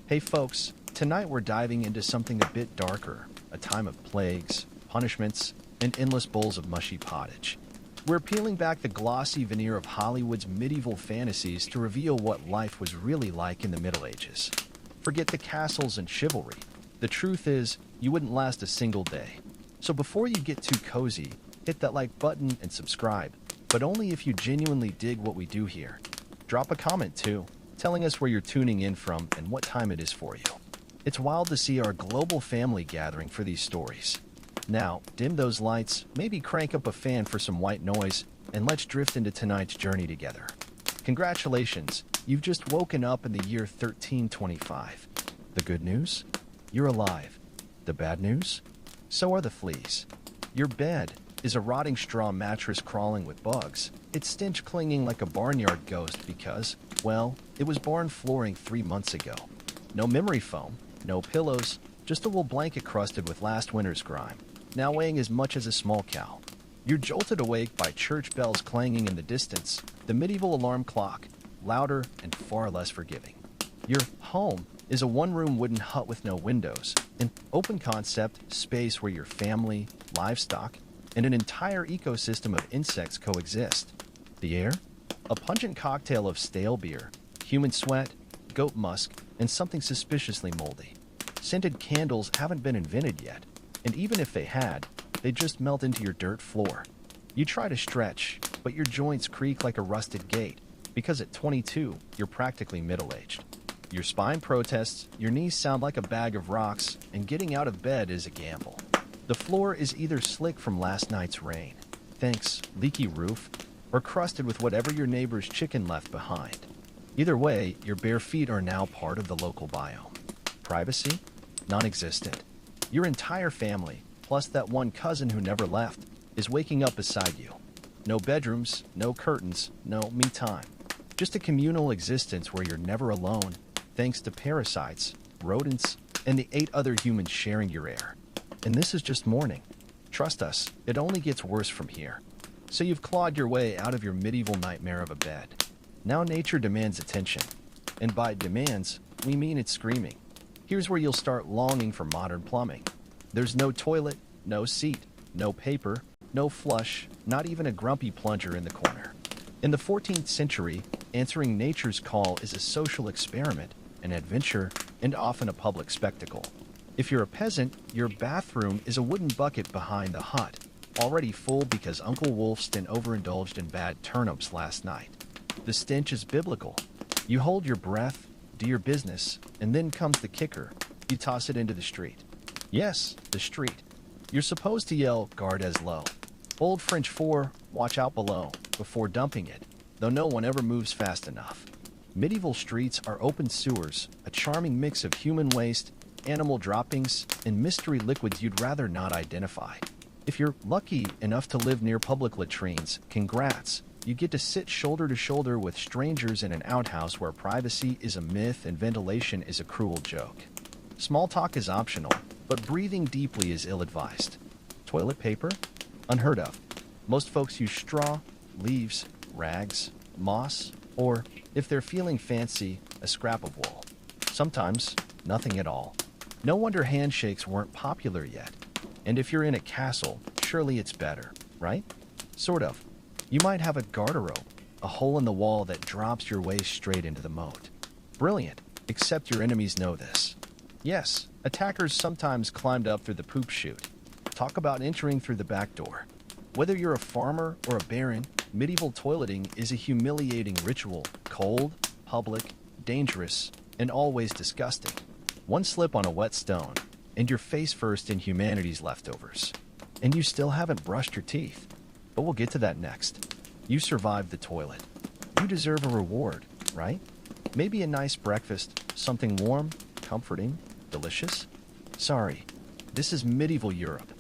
Hey folks, tonight we're diving into something a bit darker, a time of plagues, punishments, and endless bowls of mushy pottage. We're peeling back the glossy veneer of Hollywood's medieval fantasies to reveal what life was really like in the Middle Ages. Forget the castles and chivalry. The truth is, you wouldn't last a single day. So before you get too cozy, hit that like button and subscribe, but only if you genuinely dig what we do here. Drop a comment too, telling us where you're tuning in from and what time it is for you. It's wild to see our global family gathering for these stories. Now, dim those lights, maybe crank up a fan for some white noise, and let's drift into tonight's journey together. Congratulations, you've just woken up in the year 1325. The good news? You're alive. The bad news? So are the fleas. Your bed is a rotting straw mattress crawling with bugs. Its stench clinging like a barnyard ghost because, well, it was barn flooring 3 months ago. No memory foam, no pillows, just a wool blanket crusted with last winter's grime, now weighing as much as a small cow. You're jolted awake by church bells clanging in the distance, the medieval alarm clock, louder and far less forgiving. Your home is a one-room wooden hut with no windows, an open-concept space where your family, livestock, and an entire ecosystem of insects coexist. The air? A pungent cocktail of stale beer, human sweat, goat musk, and something suspiciously moldy. Scented candles haven't been invented yet, and even if they had, they'd just melt into your dirt floor. You try to stretch, but your joints creak like a rusted gate, because at 22, you're practically middle-aged. Your spine protests, your knees sound like a bag of rocks, and getting out of bed is a gamble. The floor is either slick from last night's rain, thanks, leaky roof, or crusted with whatever your neighbor's chicken left behind. Either way, your bare feet are now part of the local biome. Privacy? Non-existent. Your entire family, plus that one cousin who never left, is waking up beside you. No bedrooms, no curtains, no me time. Just a communal existence where you're never alone, thanks to parasites, rodents, and the 8 other humans sharing your air. And this is just morning. Trust us, it only gets worse from here. So you've clawed your way out of your medieval nightmare of a bed. Now nature demands attention. And by demands, we mean it's screaming. Here's where you'll start longing for modern plumbing. There's no toilet, no seat, no paper, no flush, not even a grumpy plunger in the corner. In the 14th century, answering nature's call is a social experiment, an adventure, and often a public spectacle. If you're a peasant, your bathroom is a wooden bucket behind the hut, already full because Uncle Wolfston overindulged in bad turnips last night. The stench is biblical. You hold your breath, do your business, and then comes the kicker. You toss it into the street. Yes, the street. You're supposed to yell, guard as low. Old French for, watch out below, before dumping it, though no one ever moves fast enough. Medieval streets are open sewers, a charming mix of human waste, animal droppings, and mystery liquids you'd rather not identify. If you're lucky enough to live near public latrines, congrats. You get to sit shoulder to shoulder with strangers in an outhouse where privacy is a myth and ventilation is a cruel joke. Small talk is optional, but breathing deeply is ill-advised. Toilet paper? Unheard of. Most folks use straw, leaves, rags, moss, or, if they're feeling fancy, a scrap of wool. Sometimes, nothing at all. No wonder handshakes weren't popular yet. And if you're in a castle, surely it's better, right? Sort of. You might have a garderobe, a hole in the wall that drops your waist straight into the moat. Brilliant, except your enemies know this. Yes, attackers sometimes climbed up through the poop chute. Talk about entering through the back door. Whether you're a farmer or a baron, medieval toileting is a humiliating ritual, cold, public, dangerous, and always disgusting. One slip on a wet stone, and you're face first in humanity's leftovers. And you still haven't brushed your teeth. But we'll get to that next. You survived the toilet. You deserve a reward, right? Maybe a nice breakfast, something warm, comforting, delicious? Sorry, this is medieval Europe.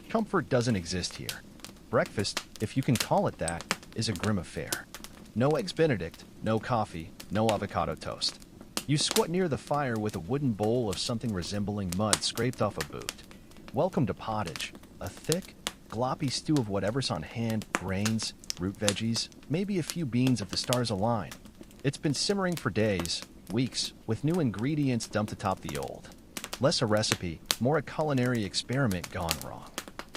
Comfort doesn't exist here. Breakfast, if you can call it that, is a grim affair. No eggs Benedict, no coffee, no avocado toast. You squat near the fire with a wooden bowl of something resembling mud scraped off a boot. Welcome to pottage, a thick, gloppy stew of whatever's on hand, grains, root veggies, maybe a few beans if the stars align. It's been simmering for days, Weeks, with new ingredients dumped atop the old. Less a recipe, more a culinary experiment gone wrong.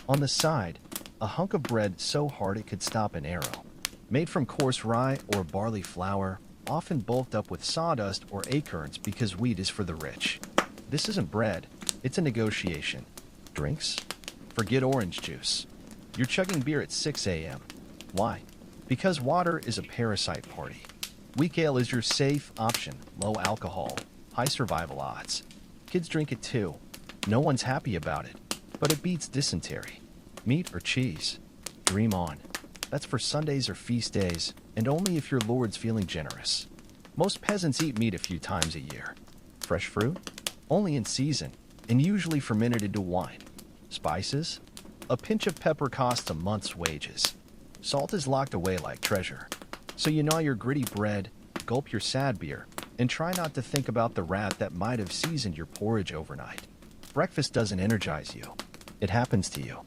On the side, a hunk of bread so hard it could stop an arrow. Made from coarse rye or barley flour, often bulked up with sawdust or acorns because wheat is for the rich. This isn't bread, it's a negotiation. Drinks? Forget orange juice. You're chugging beer at 6 a.m. Why? Because water is a parasite party. Weak ale is your safe option, low alcohol, high survival odds. Kids drink it too. No one's happy about it, but it beats dysentery. Meat or cheese? Dream on. That's for Sundays or feast days, and only if your lord's feeling generous. Most peasants eat meat a few times a year. Fresh fruit? Only in season, and usually fermented into wine. Spices? A pinch of pepper costs a month's wages. Salt is locked away like treasure. So you gnaw your gritty bread, gulp your sad beer, and try not to think about the rat that might have seasoned your porridge overnight. Breakfast doesn't energize you. It happens to you.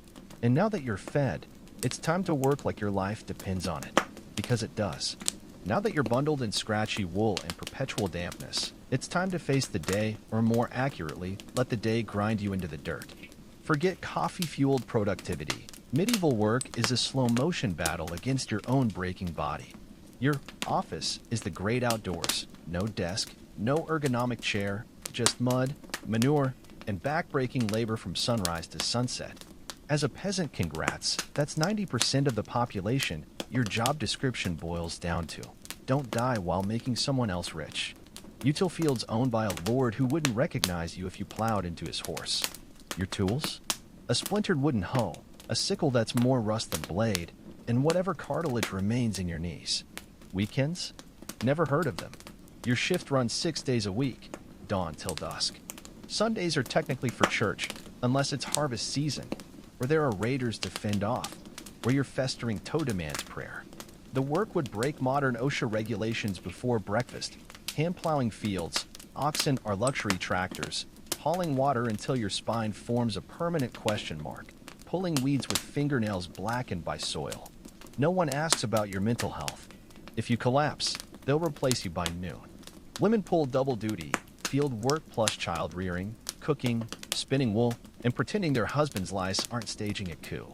And now that you're fed, it's time to work like your life depends on it. Because it does. Now that you're bundled in scratchy wool and perpetual dampness, it's time to face the day, or more accurately, let the day grind you into the dirt. Forget coffee-fueled productivity. Medieval work is a slow-motion battle against your own breaking body. Your office is the great outdoors. No desk, no ergonomic chair, just mud, manure, and back-breaking labor from sunrise to sunset. As a peasant, congrats, that's 90% of the population your job description boils down to. Don't die while making someone else rich. Util fields owned by a lord who wouldn't recognize you if you plowed into his horse. Your tools? A splintered wooden hoe, a sickle that's more rust than blade, and whatever cartilage remains in your knees. Weekends? Never heard of them. Your shift runs 6 days a week, dawn till dusk. Sundays are technically for church, unless it's harvest season, where there are raiders to fend off, where your festering toe demands prayer. The work would break modern OSHA regulations before breakfast, hand-plowing fields, oxen are luxury tractors, hauling water until your spine forms a permanent question mark, pulling weeds with fingernails blackened by soil. No one asks about your mental health. If you collapse, they'll replace you by noon. Women pull double duty, field work plus child rearing, cooking, spinning wool, and pretending their husband's lice aren't staging a coup.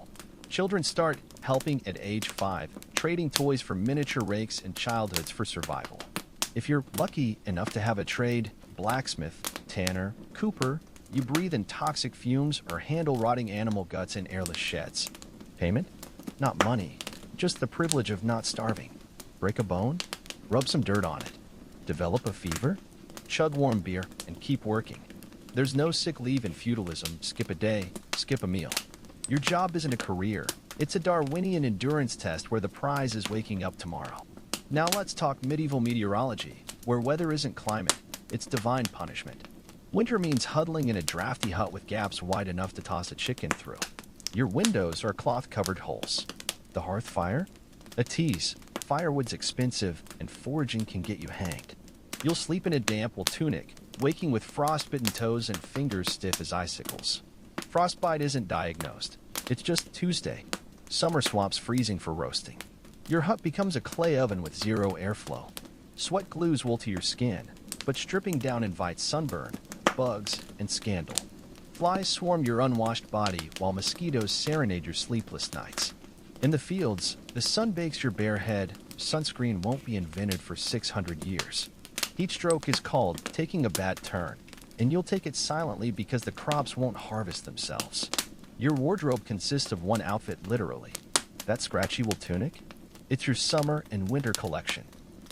Children start helping at age 5, trading toys for miniature rakes and childhoods for survival. If you're lucky enough to have a trade, blacksmith, tanner, cooper, you breathe in toxic fumes or handle rotting animal guts in airless sheds. Payment? Not money, just the privilege of not starving. Break a bone? Rub some dirt on it. Develop a fever? Chug warm beer and keep working. There's no sick leave in feudalism. Skip a day, skip a meal. Your job isn't a career. It's a Darwinian endurance test where the prize is waking up tomorrow. Now let's talk medieval meteorology, where weather isn't climate, it's divine punishment. Winter means huddling in a drafty hut with gaps wide enough to toss a chicken through. Your windows are cloth-covered holes. The hearth fire? A tease. Firewood's expensive, and foraging can get you hanged. You'll sleep in a damp wool tunic, waking with frostbitten toes and fingers stiff as icicles. Frostbite isn't diagnosed. It's just Tuesday. Summer swaps freezing for roasting. Your hut becomes a clay oven with zero airflow. Sweat glues wool to your skin, but stripping down invites sunburn, bugs, and scandal. Flies swarm your unwashed body while mosquitoes serenade your sleepless nights. In the fields, the sun bakes your bare head. Sunscreen won't be invented for 600 years. Heat stroke is called taking a bad turn, and you'll take it silently because the crops won't harvest themselves. Your wardrobe consists of one outfit literally. That scratchy wool tunic? It's your summer and winter collection.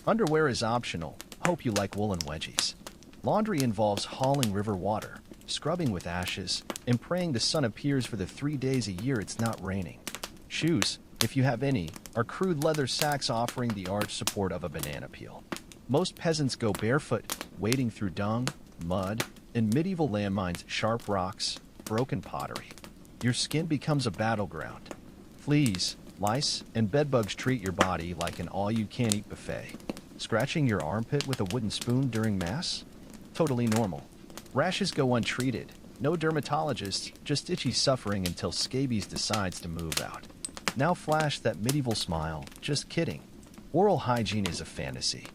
Underwear is optional. Hope you like woolen wedgies. Laundry involves hauling river water, scrubbing with ashes, and praying the sun appears for the 3 days a year it's not raining. Shoes, if you have any, are crude leather sacks offering the arch support of a banana peel. Most peasants go barefoot, wading through dung, mud, and medieval landmines, sharp rocks, broken pottery. Your skin becomes a battleground. Fleas, lice, and bedbugs treat your body like an all-you-can-eat buffet. Scratching your armpit with a wooden spoon during Mass? Totally normal. Rashes go untreated. No dermatologist, just itchy suffering until scabies decides to move out. Now flash that medieval smile. Just kidding. Oral hygiene is a fantasy.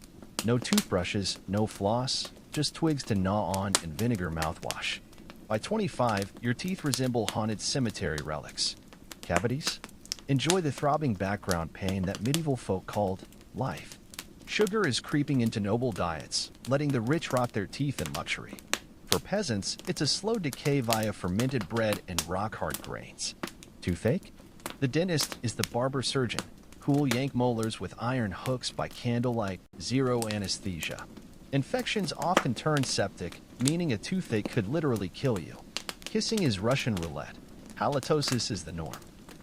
No toothbrushes, no floss, just twigs to gnaw on and vinegar mouthwash. By 25, your teeth resemble haunted cemetery relics. Cavities? Enjoy the throbbing background pain that medieval folk called life. Sugar is creeping into noble diets, letting the rich rot their teeth in luxury. For peasants, it's a slow decay via fermented bread and rock-hard grains. Toothache? The dentist is the barber surgeon, who will yank molars with iron hooks by candlelight, zero anesthesia. Infections often turn septic, meaning a toothache could literally kill you. Kissing is Russian roulette. Halitosis is the norm.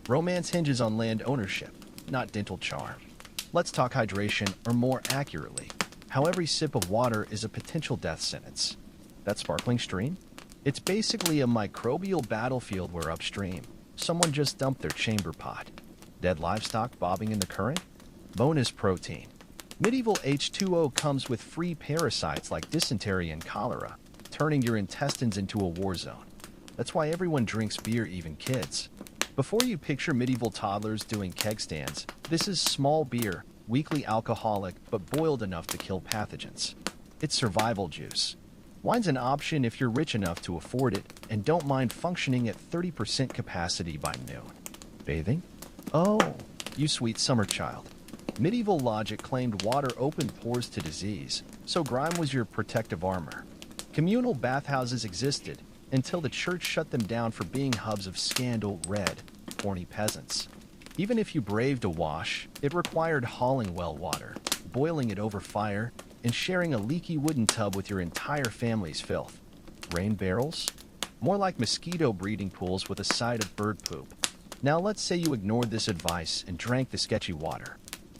Romance hinges on land ownership, not dental charm. Let's talk hydration, or more accurately, how every sip of water is a potential death sentence. That sparkling stream? It's basically a microbial battlefield where upstream, someone just dumped their chamber pot. Dead livestock bobbing in the current? Bonus protein. Medieval H2O comes with free parasites like dysentery and cholera, turning your intestines into a war zone. That's why everyone drinks beer, even kids. Before you picture medieval toddlers doing keg stands, this is small beer, weakly alcoholic, but boiled enough to kill pathogens. It's survival juice. Wine's an option if you're rich enough to afford it and don't mind functioning at 30% capacity by noon. Bathing? Oh, you sweet summer child. Medieval logic claimed water opened pores to disease, so grime was your protective armor. Communal bathhouses existed until the church shut them down for being hubs of scandal, red, horny peasants. Even if you braved a wash, it required hauling well water, boiling it over fire, and sharing a leaky wooden tub with your entire family's filth. Rain barrels? More like mosquito breeding pools with a side of bird poop. Now let's say you ignored this advice and drank the sketchy water.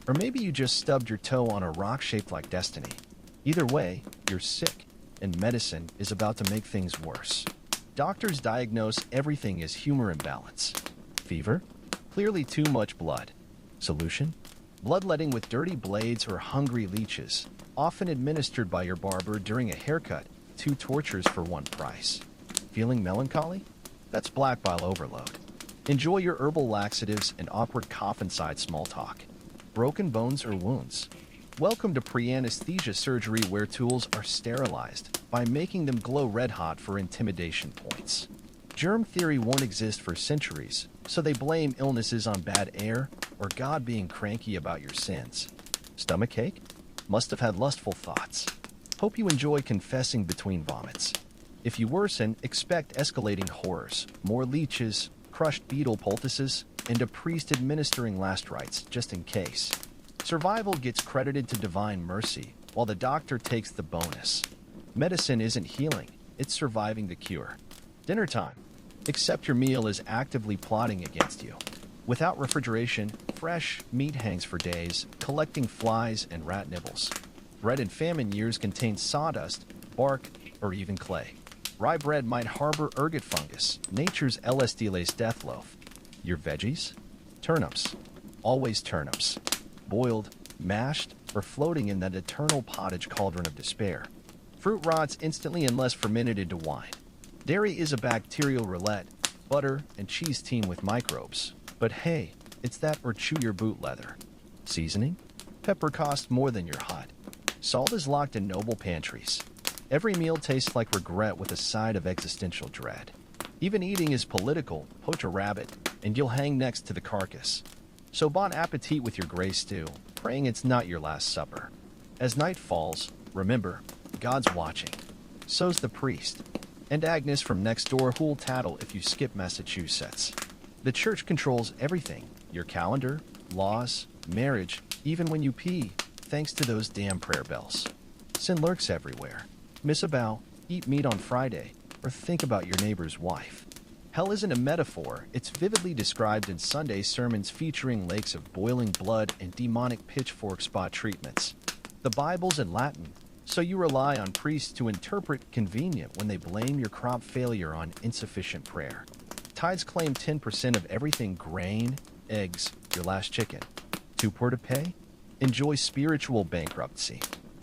Or maybe you just stubbed your toe on a rock shaped like destiny. Either way, you're sick, and medicine is about to make things worse. Doctors diagnose everything as humor imbalance. Fever? Clearly too much blood. Solution? Bloodletting with dirty blades or hungry leeches, often administered by your barber during a haircut, 2 tortures for 1 price. Feeling melancholy? That's black bile overload. Enjoy your herbal laxatives and awkward cough-inside small talk. Broken bones or wounds? Welcome to pre-anesthesia surgery where tools are sterilized by making them glow red-hot for intimidation points. Germ theory won't exist for centuries, so they blame illnesses on bad air or God being cranky about your sins. Stomachache? Must have had lustful thoughts. Hope you enjoy confessing between vomits. If you worsen, expect escalating horrors, more leeches, crushed beetle poultices, and a priest administering last rites, just in case. Survival gets credited to divine mercy, while the doctor takes the bonus. Medicine isn't healing, it's surviving the cure. Dinner time. Accept your meal is actively plotting against you. Without refrigeration, fresh meat hangs for days, collecting flies and rat nibbles. Bread in famine years contains sawdust, bark, or even clay. Rye bread might harbor ergot fungus, nature's LSD-laced death loaf. Your veggies? Turnips. Always turnips. Boiled, mashed, or floating in that eternal pottage cauldron of despair. Fruit rots instantly unless fermented into wine. Dairy is a bacterial roulette, butter and cheese teem with microbes. But hey, it's that or chew your boot leather. Seasoning? Pepper costs more than your hot. Salt is locked in noble pantries. Every meal tastes like regret with a side of existential dread. Even eating is political, poach a rabbit, and you'll hang next to the carcass. So bon appetit with your gray stew, praying it's not your last supper. As night falls, remember, God's watching. So's the priest. And Agnes from next door who'll tattle if you skip Massachusetts. The church controls everything, your calendar, laws, marriage, even when you pee, thanks to those damn prayer bells. Sin lurks everywhere. Miss a bow, eat meat on Friday, or think about your neighbor's wife. Hell isn't a metaphor, it's vividly described in Sunday sermons featuring lakes of boiling blood and demonic pitchfork spot treatments. The Bible's in Latin, so you rely on priests to interpret convenient when they blame your crop failure on insufficient prayer. Tithes claim 10% of everything grain, eggs, your last chicken. Too poor to pay? Enjoy spiritual bankruptcy.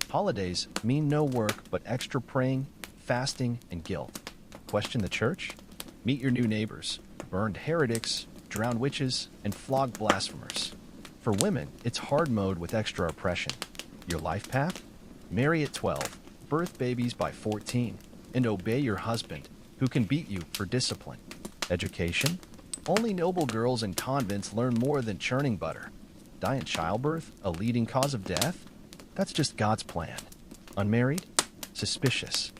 Holidays mean no work but extra praying, fasting, and guilt. Question the church? Meet your new neighbors, burned heretics, drowned witches, and flogged blasphemers. For women, it's hard mode with extra oppression. Your life path? Marry at 12, birth babies by 14, and obey your husband, who can beat you for discipline. Education? Only noble girls in convents learn more than churning butter. Die in childbirth, a leading cause of death? That's just God's plan. Unmarried? Suspicious.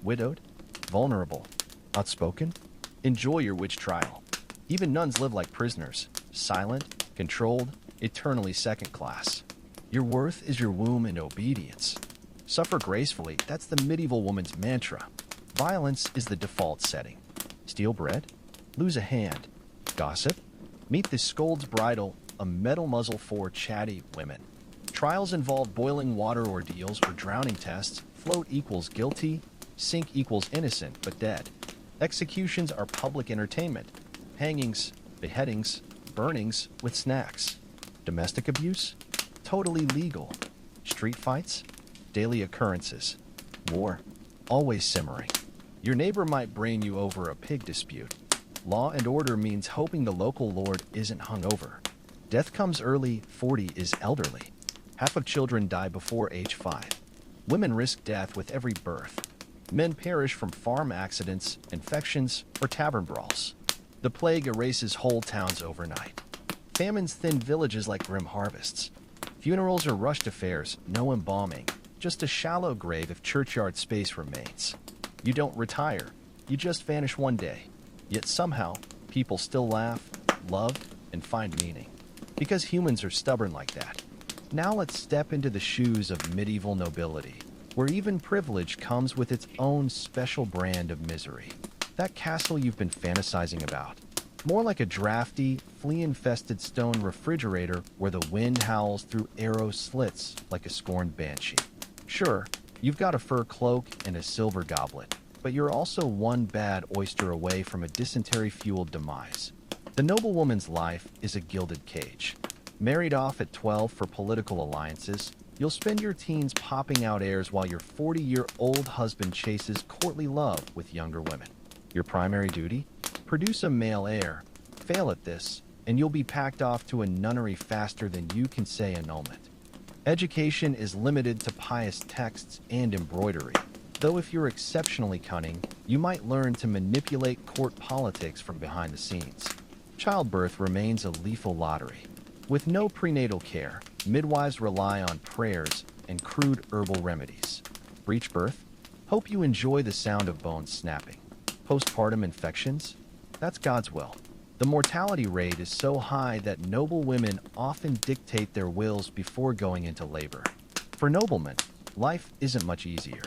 Widowed? Vulnerable. Outspoken? Enjoy your witch trial. Even nuns live like prisoners, silent, controlled, eternally second class. Your worth is your womb and obedience. Suffer gracefully, that's the medieval woman's mantra. Violence is the default setting. Steal bread? Lose a hand. Gossip? Meet the scold's bridle, a metal muzzle for chatty women. Trials involve boiling water ordeals or drowning tests. Float equals guilty. Sink equals innocent but dead. Executions are public entertainment. Hangings, beheadings, burnings with snacks. Domestic abuse? Totally legal. Street fights? Daily occurrences. War? Always simmering. Your neighbor might brain you over a pig dispute. Law and order means hoping the local lord isn't hungover. Death comes early, 40 is elderly. Half of children die before age 5. Women risk death with every birth. Men perish from farm accidents, infections, or tavern brawls. The plague erases whole towns overnight. Famines thin villages like grim harvests. Funerals are rushed affairs, no embalming, just a shallow grave if churchyard space remains. You don't retire, you just vanish one day. Yet somehow, people still laugh, love, and find meaning. Because humans are stubborn like that. Now let's step into the shoes of medieval nobility, where even privilege comes with its own special brand of misery. That castle you've been fantasizing about. More like a drafty, flea-infested stone refrigerator where the wind howls through arrow slits like a scorned banshee. Sure, you've got a fur cloak and a silver goblet, but you're also one bad oyster away from a dysentery-fueled demise. The noblewoman's life is a gilded cage. Married off at 12 for political alliances, you'll spend your teens popping out airs while your 40-year-old husband chases courtly love with younger women. Your primary duty? Produce a male heir. Fail at this, and you'll be packed off to a nunnery faster than you can say annulment. Education is limited to pious texts and embroidery, though if you're exceptionally cunning, you might learn to manipulate court politics from behind the scenes. Childbirth remains a lethal lottery. With no prenatal care, midwives rely on prayers and crude herbal remedies. Breech birth? Hope you enjoy the sound of bones snapping. Postpartum infections? That's God's will. The mortality rate is so high that noble women often dictate their wills before going into labor. For noblemen, life isn't much easier.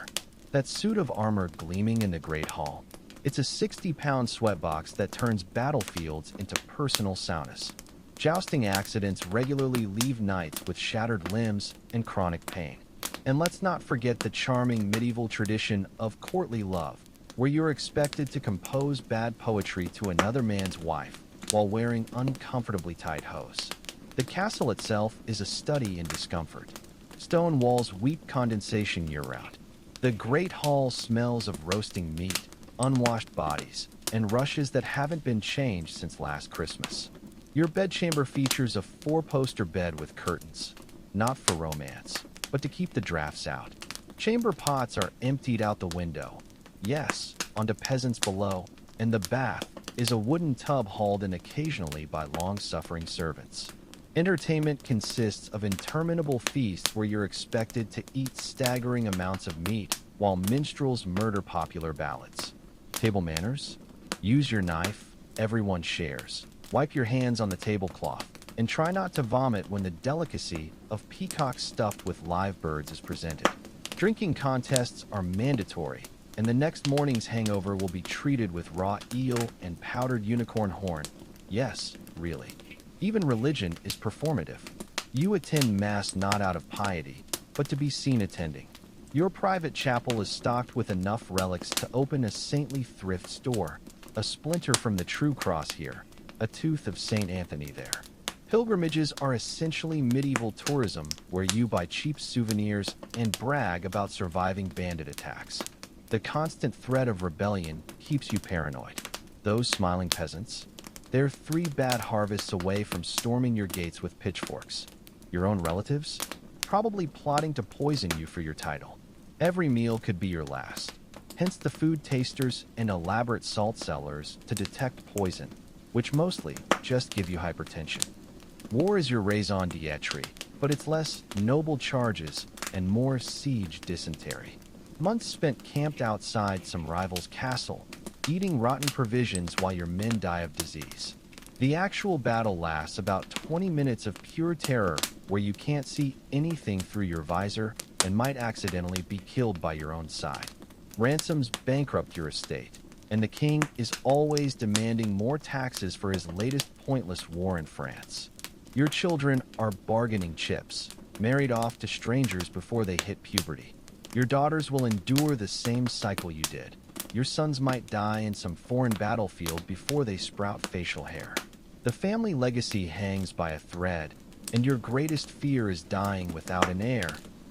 That suit of armor gleaming in the Great Hall, it's a 60-pound sweatbox that turns battlefields into personal saunas. Jousting accidents regularly leave knights with shattered limbs and chronic pain. And let's not forget the charming medieval tradition of courtly love, where you're expected to compose bad poetry to another man's wife while wearing uncomfortably tight hose. The castle itself is a study in discomfort. Stone walls weep condensation year-round. The Great Hall smells of roasting meat, unwashed bodies, and rushes that haven't been changed since last Christmas. Your bedchamber features a 4-poster bed with curtains, not for romance, but to keep the drafts out. Chamber pots are emptied out the window. Yes, onto peasants below, and the bath is a wooden tub hauled in occasionally by long-suffering servants. Entertainment consists of interminable feasts where you're expected to eat staggering amounts of meat while minstrels murder popular ballads. Table manners? Use your knife, everyone shares. Wipe your hands on the tablecloth, and try not to vomit when the delicacy of peacock stuffed with live birds is presented. Drinking contests are mandatory, and the next morning's hangover will be treated with raw eel and powdered unicorn horn. Yes, really. Even religion is performative. You attend Mass not out of piety, but to be seen attending. Your private chapel is stocked with enough relics to open a saintly thrift store, a splinter from the true cross here, a tooth of St. Anthony there. Pilgrimages are essentially medieval tourism where you buy cheap souvenirs and brag about surviving bandit attacks. The constant threat of rebellion keeps you paranoid. Those smiling peasants, they're 3 bad harvests away from storming your gates with pitchforks. Your own relatives? probably plotting to poison you for your title. Every meal could be your last. Hence the food tasters and elaborate salt cellars to detect poison, which mostly just give you hypertension. War is your raison d'etre, but it's less noble charges and more siege dysentery. Months spent camped outside some rival's castle, eating rotten provisions while your men die of disease. The actual battle lasts about 20 minutes of pure terror where you can't see anything through your visor and might accidentally be killed by your own side. Ransoms bankrupt your estate, and the king is always demanding more taxes for his latest pointless war in France. Your children are bargaining chips, married off to strangers before they hit puberty. Your daughters will endure the same cycle you did. Your sons might die in some foreign battlefield before they sprout facial hair. The family legacy hangs by a thread, and your greatest fear is dying without an heir,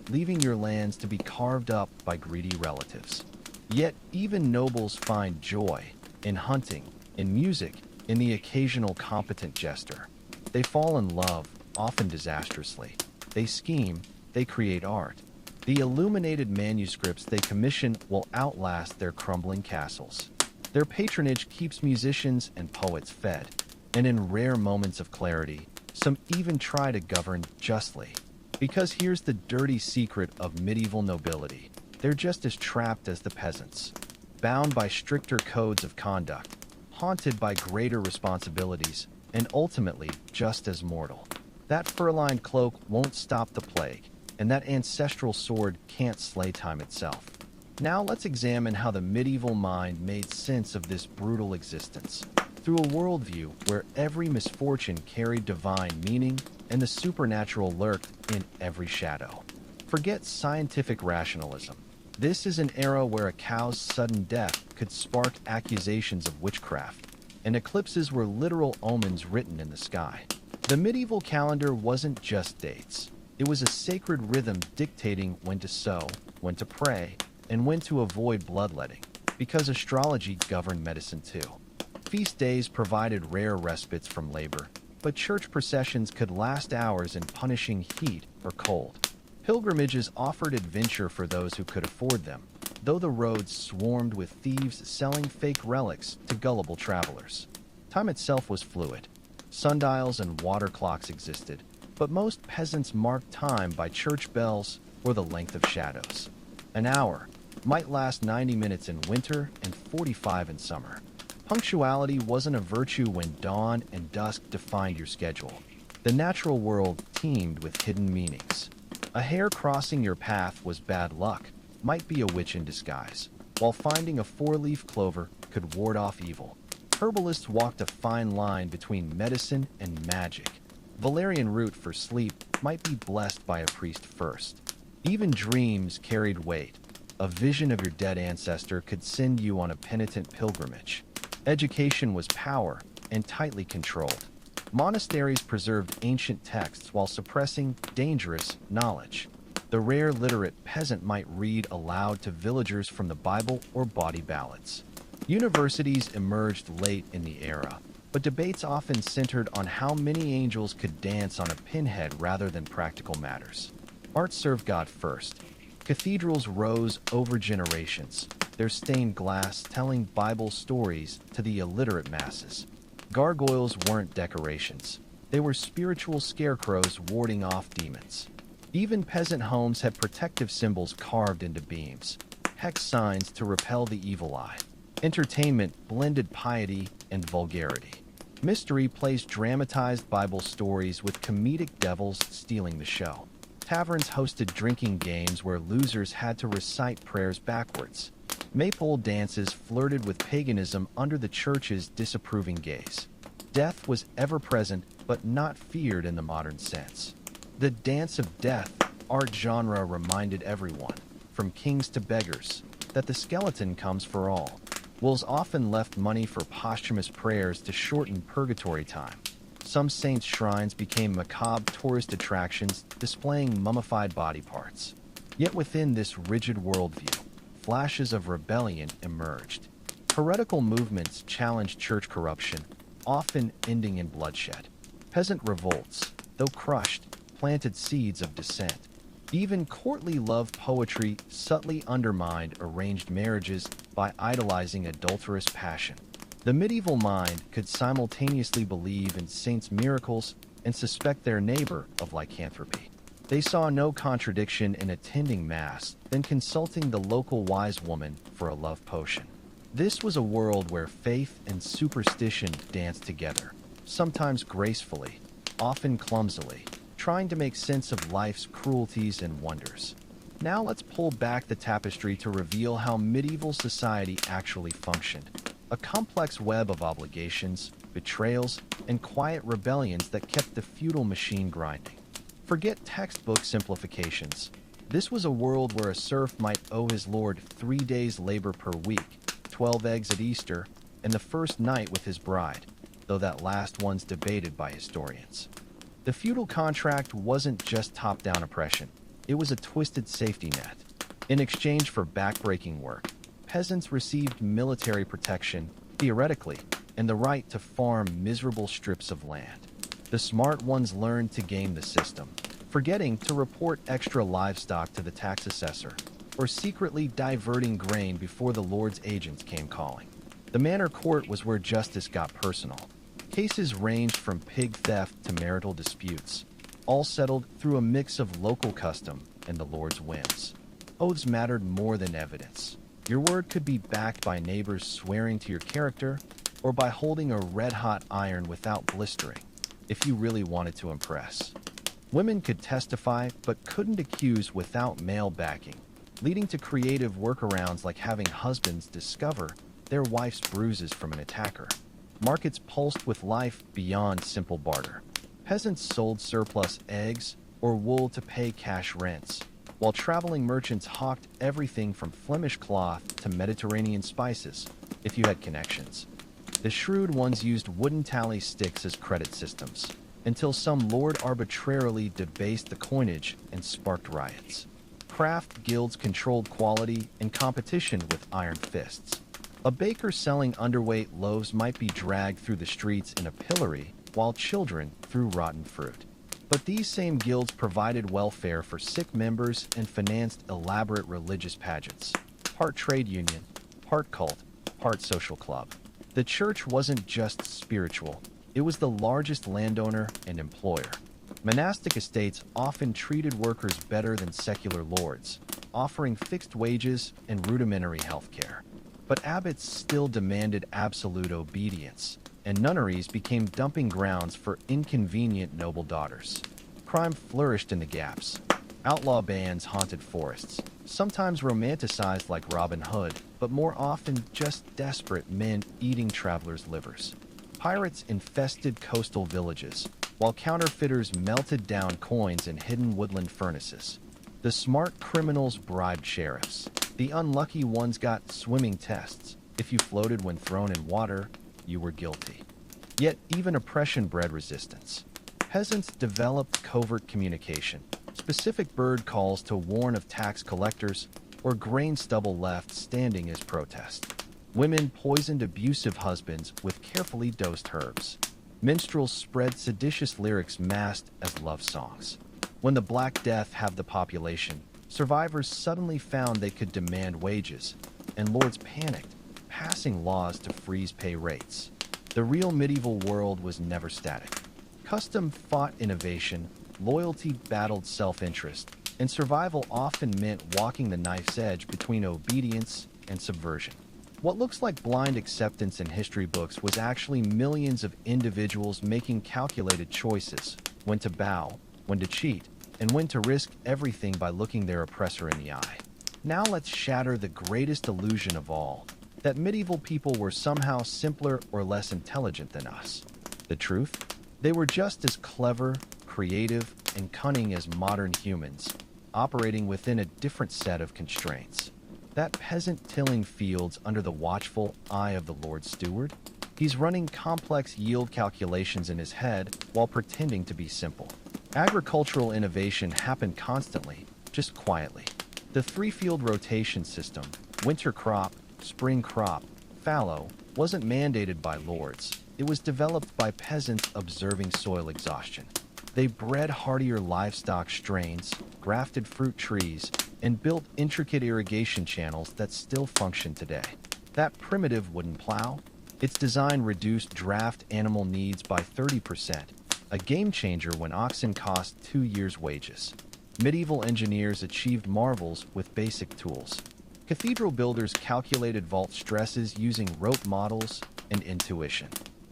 leaving your lands to be carved up by greedy relatives. Yet even nobles find joy in hunting, in music, in the occasional competent jester. They fall in love, often disastrously. They scheme, they create art. The illuminated manuscripts they commission will outlast their crumbling castles. Their patronage keeps musicians and poets fed, and in rare moments of clarity, some even try to govern justly. Because here's the dirty secret of medieval nobility. They're just as trapped as the peasants, bound by stricter codes of conduct, haunted by greater responsibilities, and ultimately just as mortal. That fur-lined cloak won't stop the plague, and that ancestral sword can't slay time itself. Now let's examine how the medieval mind made sense of this brutal existence, through a worldview where every misfortune carried divine meaning and the supernatural lurked in every shadow. Forget scientific rationalism. This is an era where a cow's sudden death could spark accusations of witchcraft, and eclipses were literal omens written in the sky. The medieval calendar wasn't just dates. It was a sacred rhythm dictating when to sow, when to pray, and when to avoid bloodletting, because astrology governed medicine too. Feast days provided rare respites from labor, but church processions could last hours in punishing heat or cold. Pilgrimages offered adventure for those who could afford them, though the roads swarmed with thieves selling fake relics to gullible travelers. Time itself was fluid. Sundials and water clocks existed, but most peasants marked time by church bells or the length of shadows. An hour might last 90 minutes in winter and 45 in summer. Punctuality wasn't a virtue when dawn and dusk defined your schedule. The natural world teemed with hidden meanings. A hare crossing your path was bad luck, might be a witch in disguise, while finding a four-leaf clover could ward off evil. Herbalists walked a fine line between medicine and magic. Valerian root for sleep might be blessed by a priest first. Even dreams carried weight. A vision of your dead ancestor could send you on a penitent pilgrimage. Education was power and tightly controlled. Monasteries preserved ancient texts while suppressing dangerous knowledge. The rare literate peasant might read aloud to villagers from the Bible or bawdy ballads. Universities emerged late in the era, but debates often centered on how many angels could dance on a pinhead rather than practical matters. Art served God first. Cathedrals rose over generations, their stained glass telling Bible stories to the illiterate masses. Gargoyles weren't decorations. They were spiritual scarecrows warding off demons. Even peasant homes had protective symbols carved into beams, hex signs to repel the evil eye. Entertainment blended piety and vulgarity. Mystery plays dramatized Bible stories with comedic devils stealing the show. Taverns hosted drinking games where losers had to recite prayers backwards. Maypole dances flirted with paganism under the church's disapproving gaze. Death was ever present, but not feared in the modern sense. The dance of death art genre reminded everyone, from kings to beggars, that the skeleton comes for all. Wolves often left money for posthumous prayers to shorten purgatory time. Some saints' shrines became macabre tourist attractions displaying mummified body parts. Yet within this rigid worldview, flashes of rebellion emerged. Heretical movements challenged church corruption, often ending in bloodshed. Peasant revolts, though crushed, planted seeds of dissent. Even courtly love poetry subtly undermined arranged marriages by idolizing adulterous passion. The medieval mind could simultaneously believe in saints' miracles and suspect their neighbor of lycanthropy. They saw no contradiction in attending Mass, then consulting the local wise woman for a love potion. This was a world where faith and superstition danced together, sometimes gracefully, often clumsily, trying to make sense of life's cruelties and wonders. Now let's pull back the tapestry to reveal how medieval society actually functioned. A complex web of obligations, betrayals, and quiet rebellions that kept the feudal machine grinding. Forget textbook simplifications. This was a world where a serf might owe his lord 3 days' labor per week, 12 eggs at Easter, and the first night with his bride, though that last one's debated by historians. The feudal contract wasn't just top-down oppression. It was a twisted safety net. In exchange for backbreaking work, peasants received military protection, theoretically, and the right to farm miserable strips of land. The smart ones learned to game the system, forgetting to report extra livestock to the tax assessor, or secretly diverting grain before the lord's agents came calling. The manor court was where justice got personal. Cases ranged from pig theft to marital disputes, all settled through a mix of local custom and the lord's whims. Oaths mattered more than evidence. Your word could be backed by neighbors swearing to your character, or by holding a red-hot iron without blistering, if you really wanted to impress. Women could testify, but couldn't accuse without male backing, leading to creative workarounds like having husbands discover their wife's bruises from an attacker. Markets pulsed with life beyond simple barter. Peasants sold surplus eggs or wool to pay cash rents, while traveling merchants hawked everything from Flemish cloth to Mediterranean spices, if you had connections. The shrewd ones used wooden tally sticks as credit systems, until some lord arbitrarily debased the coinage and sparked riots. Craft guilds controlled quality and competition with iron fists. A baker selling underweight loaves might be dragged through the streets in a pillory, while children threw rotten fruit. But these same guilds provided welfare for sick members and financed elaborate religious pageants. Part trade union, part cult, part social club. The church wasn't just spiritual, it was the largest landowner and employer. Monastic estates often treated workers better than secular lords, offering fixed wages and rudimentary health care. But abbots still demanded absolute obedience, and nunneries became dumping grounds for inconvenient noble daughters. Crime flourished in the gaps. Outlaw bands haunted forests, sometimes romanticized like Robin Hood, but more often just desperate men eating travelers' livers. Pirates infested coastal villages, while counterfeiters melted down coins in hidden woodland furnaces. The smart criminals bribed sheriffs. The unlucky ones got swimming tests. If you floated when thrown in water, you were guilty. Yet even oppression bred resistance. Peasants developed covert communication, specific bird calls to warn of tax collectors, or grain stubble left standing as protest. Women poisoned abusive husbands with carefully dosed herbs. Minstrels spread seditious lyrics masked as love songs. When the Black Death had the population, survivors suddenly found they could demand wages, and lords panicked, passing laws to freeze pay rates. The real medieval world was never static. Custom fought innovation, loyalty battled self-interest, and survival often meant walking the knife's edge between obedience and subversion. What looks like blind acceptance in history books was actually millions of individuals making calculated choices: when to bow, when to cheat, and when to risk everything by looking their oppressor in the eye. Now let's shatter the greatest illusion of all, that medieval people were somehow simpler or less intelligent than us. The truth? They were just as clever, creative, and cunning as modern humans, operating within a different set of constraints. That peasant tilling fields under the watchful eye of the Lord Steward? He's running complex yield calculations in his head while pretending to be simple. Agricultural innovation happened constantly, just quietly. The three-field rotation system, winter crop, spring crop, fallow, wasn't mandated by lords. It was developed by peasants observing soil exhaustion. They bred hardier livestock strains, grafted fruit trees, and built intricate irrigation channels that still function today. That primitive wooden plow? Its design reduced draft animal needs by 30%, a game changer when oxen cost 2 years' wages. Medieval engineers achieved marvels with basic tools. Cathedral builders calculated vault stresses using rope models and intuition.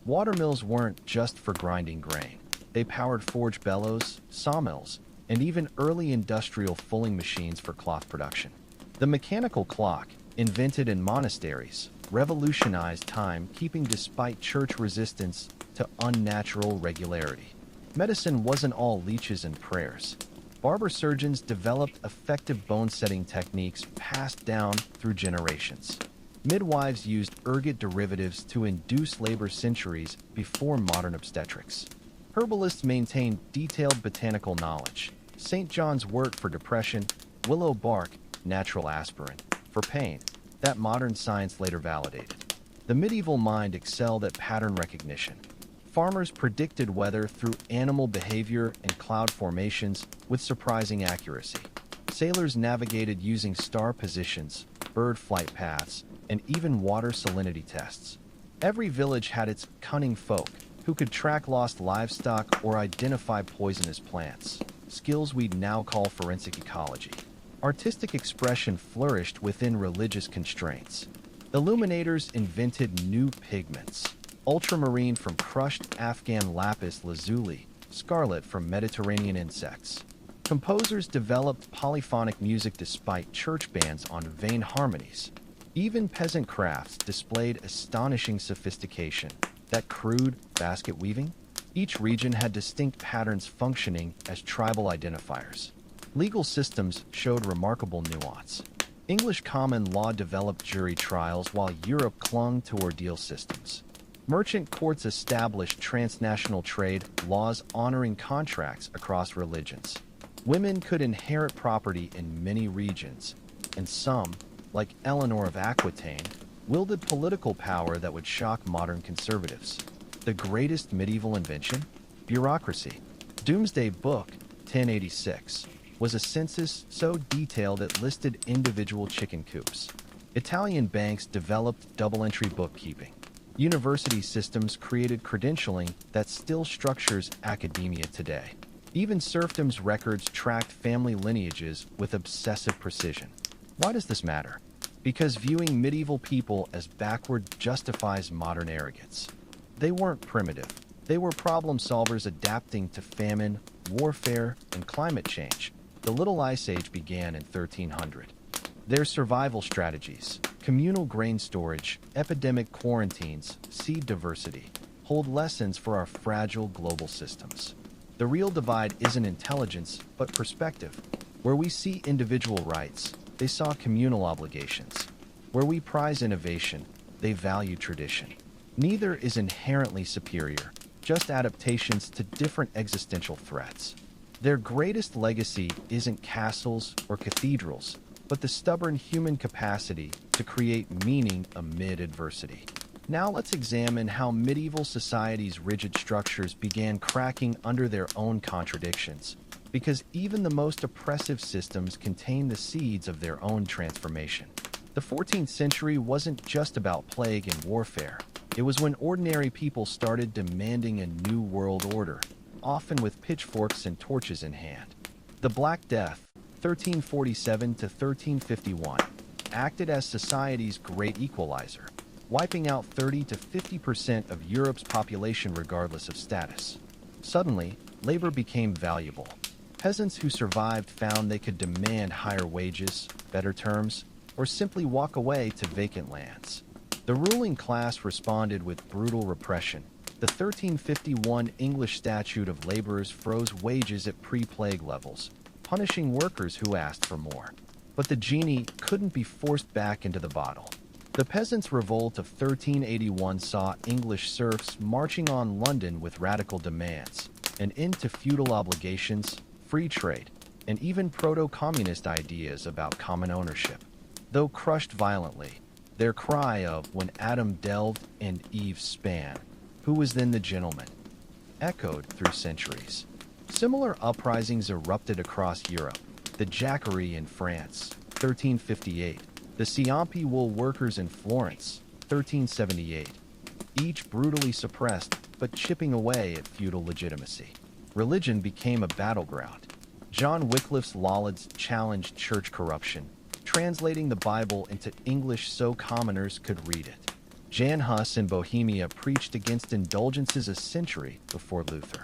Watermills weren't just for grinding grain. They powered forge bellows, sawmills, and even early industrial fulling machines for cloth production. The mechanical clock, invented in monasteries, revolutionized timekeeping despite church resistance to unnatural regularity. Medicine wasn't all leeches and prayers. Barber surgeons developed effective bone-setting techniques passed down through generations. Midwives used ergot derivatives to induce labor centuries before modern obstetrics. Herbalists maintained detailed botanical knowledge. St. John's wort for depression, willow bark, natural aspirin, for pain, that modern science later validated. The medieval mind excelled at pattern recognition. Farmers predicted weather through animal behavior and cloud formations with surprising accuracy. Sailors navigated using star positions, bird flight paths, and even water salinity tests. Every village had its cunning folk who could track lost livestock or identify poisonous plants, skills we'd now call forensic ecology. Artistic expression flourished within religious constraints. Illuminators invented new pigments. Ultramarine from crushed Afghan lapis lazuli, scarlet from Mediterranean insects. Composers developed polyphonic music despite church bands on vain harmonies. Even peasant crafts displayed astonishing sophistication. That crude basket weaving? Each region had distinct patterns functioning as tribal identifiers. Legal systems showed remarkable nuance. English common law developed jury trials while Europe clung to ordeal systems. Merchant courts established transnational trade laws honoring contracts across religions. Women could inherit property in many regions, and some, like Eleanor of Aquitaine, wielded political power that would shock modern conservatives. The greatest medieval invention? Bureaucracy. Doomsday Book, 1086, was a census so detailed it listed individual chicken coops. Italian banks developed double-entry bookkeeping. University systems created credentialing that still structures academia today. Even serfdom's records tracked family lineages with obsessive precision. Why does this matter? Because viewing medieval people as backward justifies modern arrogance. They weren't primitive. They were problem solvers adapting to famine, warfare, and climate change. The Little Ice Age began in 1300. Their survival strategies, communal grain storage, epidemic quarantines, seed diversity, hold lessons for our fragile global systems. The real divide isn't intelligence, but perspective. Where we see individual rights, they saw communal obligations. Where we prize innovation, they value tradition. Neither is inherently superior, just adaptations to different existential threats. Their greatest legacy isn't castles or cathedrals, but the stubborn human capacity to create meaning amid adversity. Now let's examine how medieval society's rigid structures began cracking under their own contradictions, because even the most oppressive systems contain the seeds of their own transformation. The 14th century wasn't just about plague and warfare. It was when ordinary people started demanding a new world order, often with pitchforks and torches in hand. The Black Death, 1347 to 1351, acted as society's great equalizer, wiping out 30 to 50% of Europe's population regardless of status. Suddenly, labor became valuable. Peasants who survived found they could demand higher wages, better terms, or simply walk away to vacant lands. The ruling class responded with brutal repression. The 1351 English Statute of Laborers froze wages at pre-plague levels, punishing workers who asked for more. But the genie couldn't be forced back into the bottle. The Peasants' Revolt of 1381 saw English serfs marching on London with radical demands, an end to feudal obligations, free trade, and even proto-communist ideas about common ownership. Though crushed violently, their cry of "when Adam delved and Eve span, who was then the gentleman?" echoed through centuries. Similar uprisings erupted across Europe. The Jacquerie in France, 1358. The Ciompi wool workers in Florence, 1378. Each brutally suppressed, but chipping away at feudal legitimacy. Religion became a battleground. John Wycliffe's Laudes challenged church corruption, translating the Bible into English so commoners could read it. Jan Hus in Bohemia preached against indulgences a century before Luther.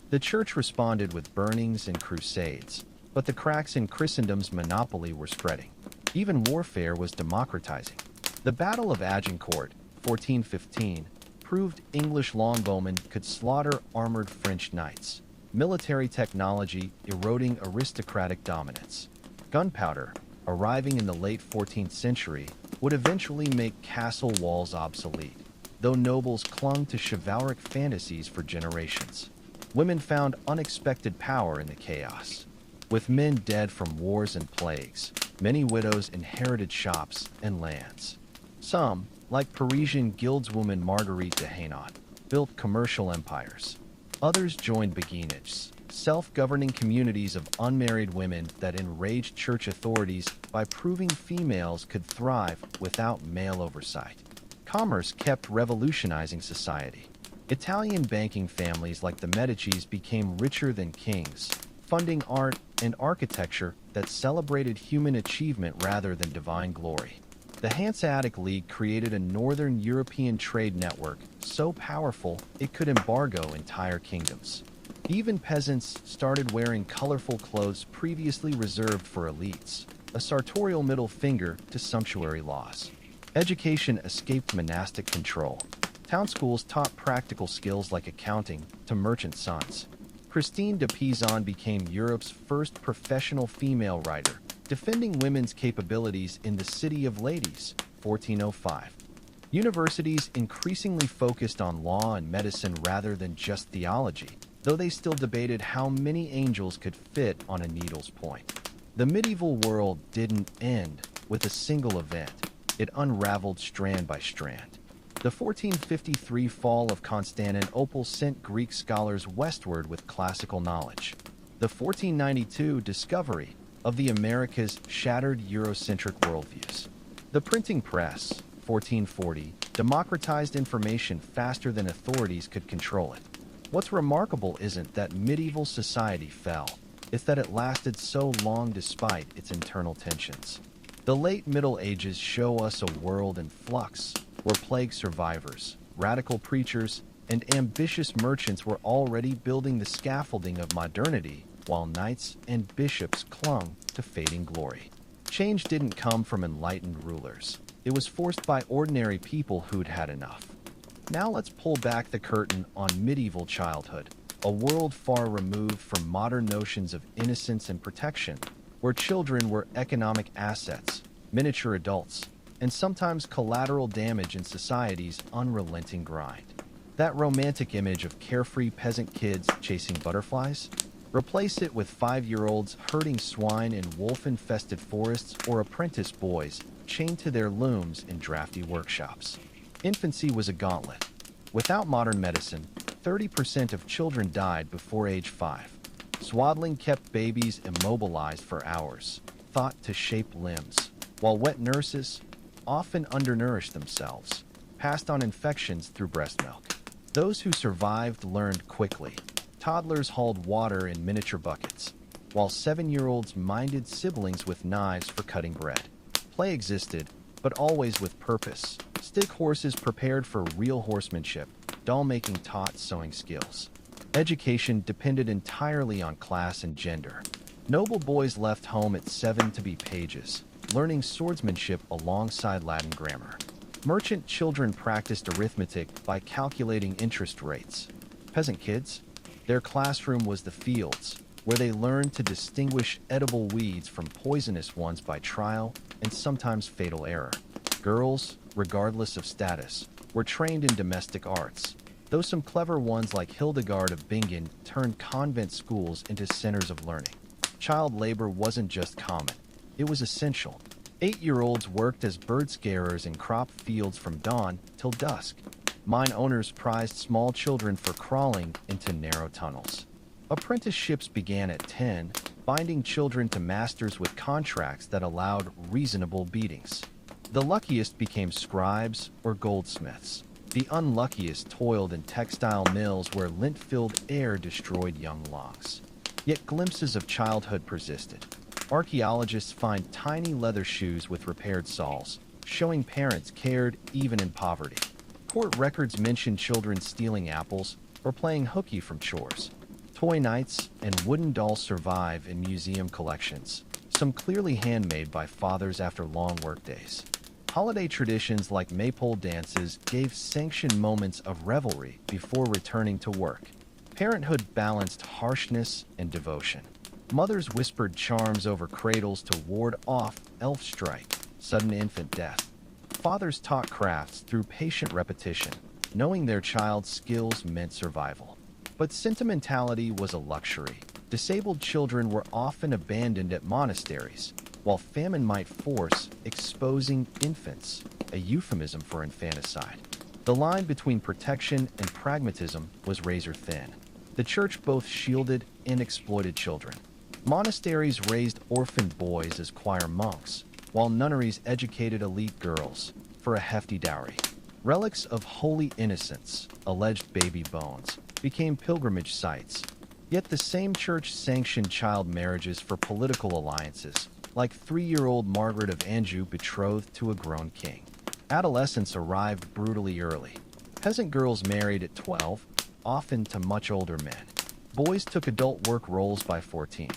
The church responded with burnings and crusades, but the cracks in Christendom's monopoly were spreading. Even warfare was democratizing. The Battle of Agincourt, 1415, proved English longbowmen could slaughter armored French knights. Military technology eroding aristocratic dominance. Gunpowder, arriving in the late 14th century, would eventually make castle walls obsolete, though nobles clung to chivalric fantasies for generations. Women found unexpected power in the chaos. With men dead from wars and plagues, many widows inherited shops and lands. Some, like Parisian guildswoman Marguerite de Hainaut, built commercial empires. Others joined beguinages, self-governing communities of unmarried women that enraged church authorities by proving females could thrive without male oversight. Commerce kept revolutionizing society. Italian banking families like the Medicis became richer than kings, funding art and architecture that celebrated human achievement rather than divine glory. The Hanseatic League created a northern European trade network so powerful it could embargo entire kingdoms. Even peasants started wearing colorful clothes previously reserved for elites, a sartorial middle finger to sumptuary laws. Education escaped monastic control. Town schools taught practical skills like accounting to merchant sons. Christine de Pizan became Europe's first professional female writer, defending women's capabilities in the City of Ladies, 1405. Universities increasingly focused on law and medicine rather than just theology, though they still debated how many angels could fit on a needle's point. The medieval world didn't end with a single event. It unraveled strand by strand. The 1453 fall of Constantinople sent Greek scholars westward with classical knowledge. The 1492 discovery of the Americas shattered Eurocentric worldviews. The printing press, 1440, democratized information faster than authorities could control it. What's remarkable isn't that medieval society fell, it's that it lasted so long despite its internal tensions. The late Middle Ages show us a world in flux, where plague survivors, radical preachers, and ambitious merchants were already building the scaffolding of modernity, while knights and bishops clung to fading glory. Change didn't come from enlightened rulers. It was forced by ordinary people who'd had enough. Now let's pull back the curtain on medieval childhood, a world far removed from modern notions of innocence and protection, where children were economic assets, miniature adults, and sometimes collateral damage in society's unrelenting grind. That romantic image of carefree peasant kids chasing butterflies? Replace it with 5-year-olds herding swine in wolf-infested forests or apprentice boys chained to their looms in drafty workshops. Infancy was a gauntlet. Without modern medicine, 30% of children died before age 5. Swaddling kept babies immobilized for hours, thought to shape limbs, while wet nurses, often undernourished themselves, passed on infections through breast milk. Those who survived learned quickly. Toddlers hauled water in miniature buckets, while 7-year-olds minded siblings with knives for cutting bread. Play existed, but always with purpose. Stick horses prepared for real horsemanship, doll-making taught sewing skills. Education depended entirely on class and gender. Noble boys left home at 7 to be pages, learning swordsmanship alongside Latin grammar. Merchant children practiced arithmetic by calculating interest rates. Peasant kids? Their classroom was the fields, where they learned to distinguish edible weeds from poisonous ones by trial and sometimes fatal error. Girls, regardless of status, were trained in domestic arts, though some clever ones like Hildegard of Bingen turned convent schools into centers of learning. Child labor wasn't just common, it was essential. 8-year-olds worked as bird scarers in crop fields from dawn till dusk. Mine owners prized small children for crawling into narrow tunnels. Apprenticeships began at 10, binding children to masters with contracts that allowed reasonable beatings. The luckiest became scribes or goldsmiths. The unluckiest toiled in textile mills where lint-filled air destroyed young lungs. Yet glimpses of childhood persisted. Archaeologists find tiny leather shoes with repaired soles, showing parents cared even in poverty. Court records mention children stealing apples or playing hooky from chores. Toy nights and wooden dolls survive in museum collections, some clearly handmade by fathers after long workdays. Holiday traditions like maypole dances gave sanctioned moments of revelry before returning to work. Parenthood balanced harshness and devotion. Mothers whispered charms over cradles to ward off elf strike, sudden infant death. Fathers taught crafts through patient repetition, knowing their child's skills meant survival. But sentimentality was a luxury. Disabled children were often abandoned at monasteries, while famine might force exposing infants, a euphemism for infanticide. The line between protection and pragmatism was razor thin. The church both shielded and exploited children. Monasteries raised orphaned boys as choir monks, while nunneries educated elite girls for a hefty dowry. Relics of holy innocence, alleged baby bones, became pilgrimage sites. Yet the same church sanctioned child marriages for political alliances, like 3-year-old Margaret of Anjou betrothed to a grown king. Adolescence arrived brutally early. Peasant girls married at 12, often to much older men. Boys took adult work roles by 14.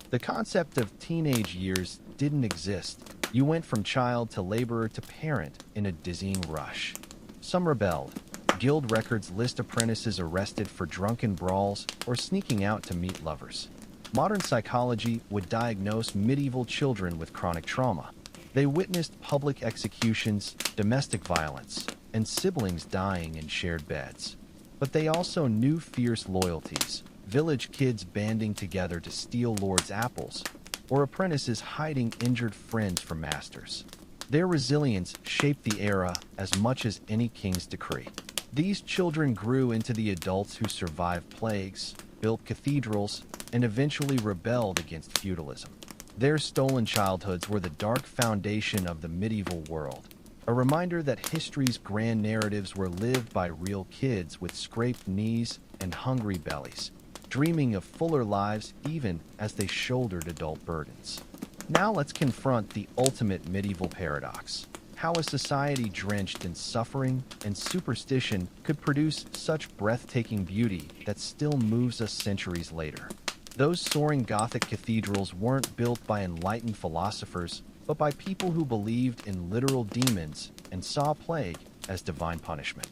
The concept of teenage years didn't exist. You went from child to laborer to parent in a dizzying rush. Some rebelled. Guild records list apprentices arrested for drunken brawls or sneaking out to meet lovers. Modern psychology would diagnose medieval children with chronic trauma. They witnessed public executions, domestic violence, and siblings dying in shared beds. But they also knew fierce loyalties, village kids banding together to steal lords' apples, or apprentices hiding injured friends from masters. Their resilience shaped the era as much as any king's decree. These children grew into the adults who survived plagues, built cathedrals, and eventually rebelled against feudalism. Their stolen childhoods were the dark foundation of the medieval world, a reminder that history's grand narratives were lived by real kids with scraped knees and hungry bellies, dreaming of fuller lives even as they shouldered adult burdens. Now let's confront the ultimate medieval paradox: how a society drenched in suffering and superstition could produce such breathtaking beauty that still moves us centuries later. Those soaring Gothic cathedrals weren't built by enlightened philosophers, but by people who believed in literal demons and saw plague as divine punishment.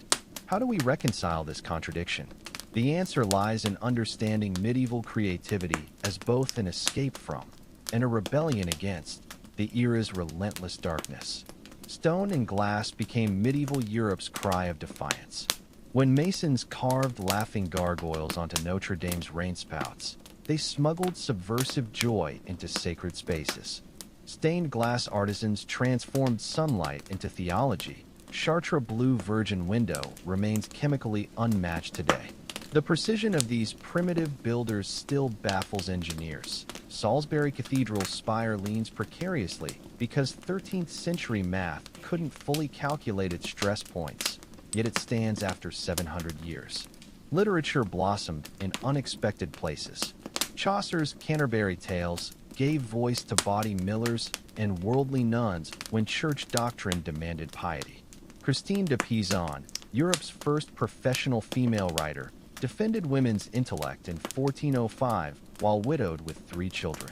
How do we reconcile this contradiction? The answer lies in understanding medieval creativity as both an escape from and a rebellion against the era's relentless darkness. Stone and glass became medieval Europe's cry of defiance. When masons carved laughing gargoyles onto Notre Dame's rainspouts, they smuggled subversive joy into sacred spaces. Stained glass artisans transformed sunlight into theology. Chartres blue Virgin window remains chemically unmatched today. The precision of these primitive builders still baffles engineers. Salisbury Cathedral's spire leans precariously because 13th century math couldn't fully calculate its stress points, yet it stands after 700 years. Literature blossomed in unexpected places. Chaucer's Canterbury Tales gave voice to bawdy millers and worldly nuns when church doctrine demanded piety. Christine de Pizan, Europe's first professional female writer, defended women's intellect in 1405 while widowed with 3 children.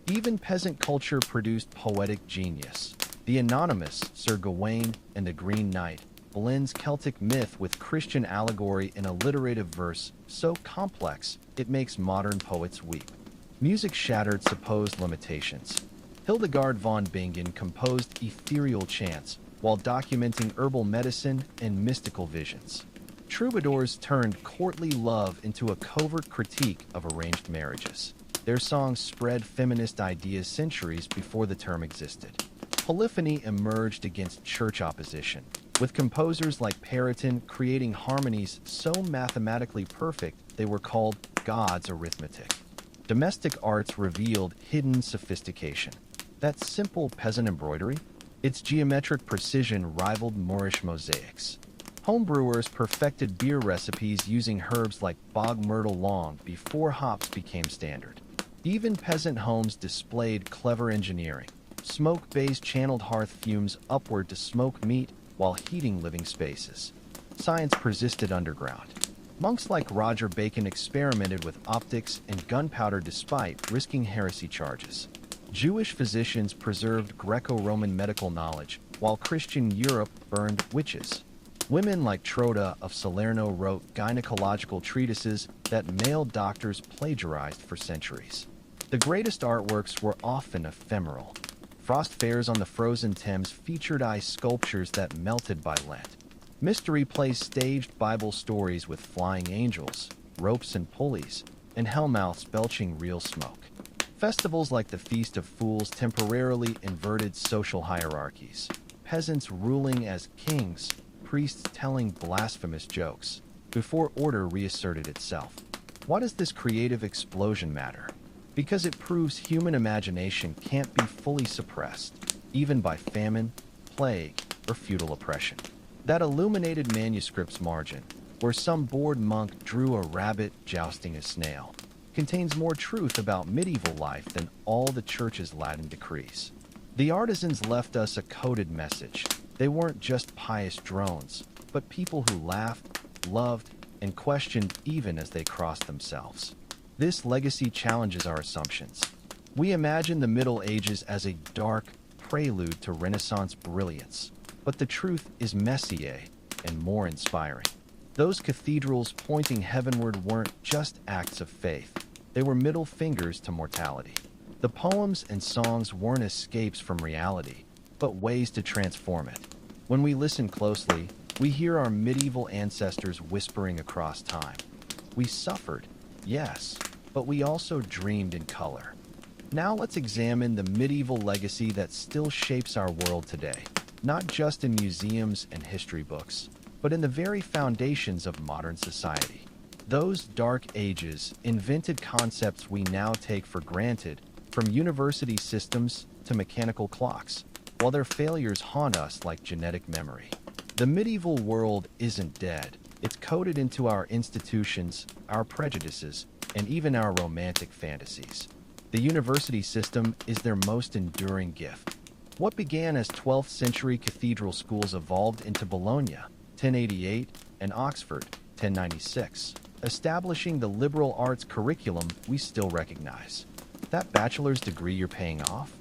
Even peasant culture produced poetic genius. The anonymous Sir Gawain and the Green Knight blends Celtic myth with Christian allegory in alliterative verse so complex it makes modern poets weep. Music shattered supposed limitations. Hildegard von Bingen composed ethereal chants while documenting herbal medicine and mystical visions. Troubadours turned courtly love into a covert critique of arranged marriages. Their songs spread feminist ideas centuries before the term existed. Polyphony emerged against church opposition, with composers like Periton creating harmonies so mathematically perfect they were called God's arithmetic. Domestic arts revealed hidden sophistication. That simple peasant embroidery, its geometric precision rivaled Moorish mosaics. Homebrewers perfected beer recipes using herbs like bog myrtle long before hops became standard. Even peasant homes displayed clever engineering. Smoke bays channeled hearth fumes upward to smoke meat while heating living spaces. Science persisted underground. Monks like Roger Bacon experimented with optics and gunpowder despite risking heresy charges. Jewish physicians preserved Greco-Roman medical knowledge, while Christian Europe burned witches. Women like Troda of Salerno wrote gynecological treatises that male doctors plagiarized for centuries. The greatest artworks were often ephemeral. Frost fairs on the frozen Thames featured ice sculptures that melted by Lent. Mystery plays staged Bible stories with flying angels, ropes and pulleys, and hellmouths belching real smoke. Festivals like the Feast of Fools temporarily inverted social hierarchies. Peasants ruling as kings, priests telling blasphemous jokes, before order reasserted itself. Why does this creative explosion matter? Because it proves human imagination can't be fully suppressed, even by famine, plague, or feudal oppression. That illuminated manuscript's margin, where some bored monk drew a rabbit jousting a snail, contains more truth about medieval life than all the church's Latin decrees. The artisans left us a coded message. They weren't just pious drones, but people who laughed, loved, and questioned even as they crossed themselves. This legacy challenges our assumptions. We imagine the Middle Ages as a dark prelude to Renaissance brilliance, but the truth is messier and more inspiring. Those cathedrals pointing heavenward weren't just acts of faith. They were middle fingers to mortality. The poems and songs weren't escapes from reality, but ways to transform it. When we listen closely, we hear our medieval ancestors whispering across time. We suffered, yes, but we also dreamed in color. Now let's examine the medieval legacy that still shapes our world today, not just in museums and history books, but in the very foundations of modern society. Those dark ages invented concepts we now take for granted, from university systems to mechanical clocks, while their failures haunt us like genetic memory. The medieval world isn't dead. It's coded into our institutions, our prejudices, and even our romantic fantasies. The university system is their most enduring gift. What began as 12th century cathedral schools evolved into Bologna, 1088, and Oxford, 1096, establishing the liberal arts curriculum we still recognize. That bachelor's degree you're paying off?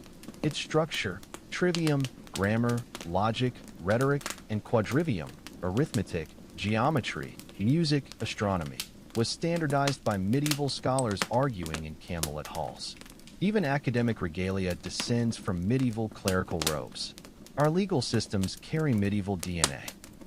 Its structure, trivium, grammar, logic, rhetoric, and quadrivium, arithmetic, geometry, music, astronomy, was standardized by medieval scholars arguing in Camelot halls. Even academic regalia descends from medieval clerical robes. Our legal systems carry medieval DNA.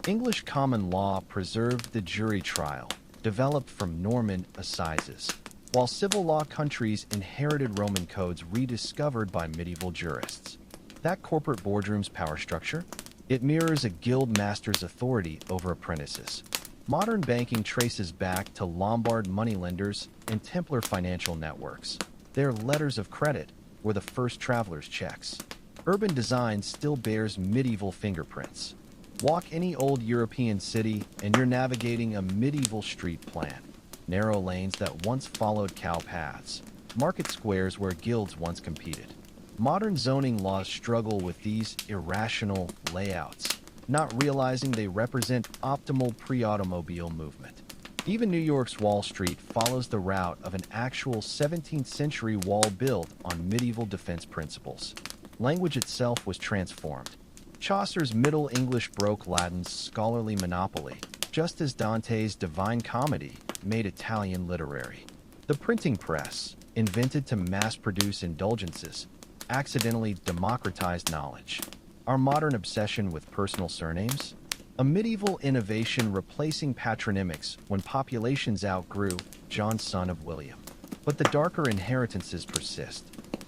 English common law preserved the jury trial, developed from Norman assizes, while civil law countries inherited Roman codes rediscovered by medieval jurists. That corporate boardroom's power structure? It mirrors a guild master's authority over apprentices. Modern banking traces back to Lombard moneylenders and Templar financial networks. Their letters of credit were the first travelers' checks. Urban design still bears medieval fingerprints. Walk any old European city and you're navigating a medieval street plan. Narrow lanes that once followed cow paths. Market squares where guilds once competed. Modern zoning laws struggle with these irrational layouts, not realizing they represent optimal pre-automobile movement. Even New York's Wall Street follows the route of an actual 17th century wall built on medieval defense principles. Language itself was transformed. Chaucer's Middle English broke Latin's scholarly monopoly, just as Dante's Divine Comedy made Italian literary. The printing press, invented to mass-produce indulgences, accidentally democratized knowledge. Our modern obsession with personal surnames? A medieval innovation replacing patronymics when populations outgrew John, son of William. But the darker inheritances persist.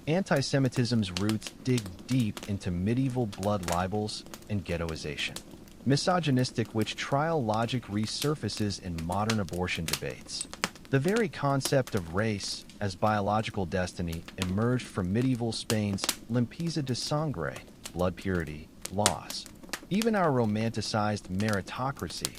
Anti-Semitism's roots dig deep into medieval blood libels and ghettoization. Misogynistic witch trial logic resurfaces in modern abortion debates. The very concept of race as biological destiny emerged from medieval Spain's limpieza de sangre, blood purity, laws. Even our romanticized meritocracy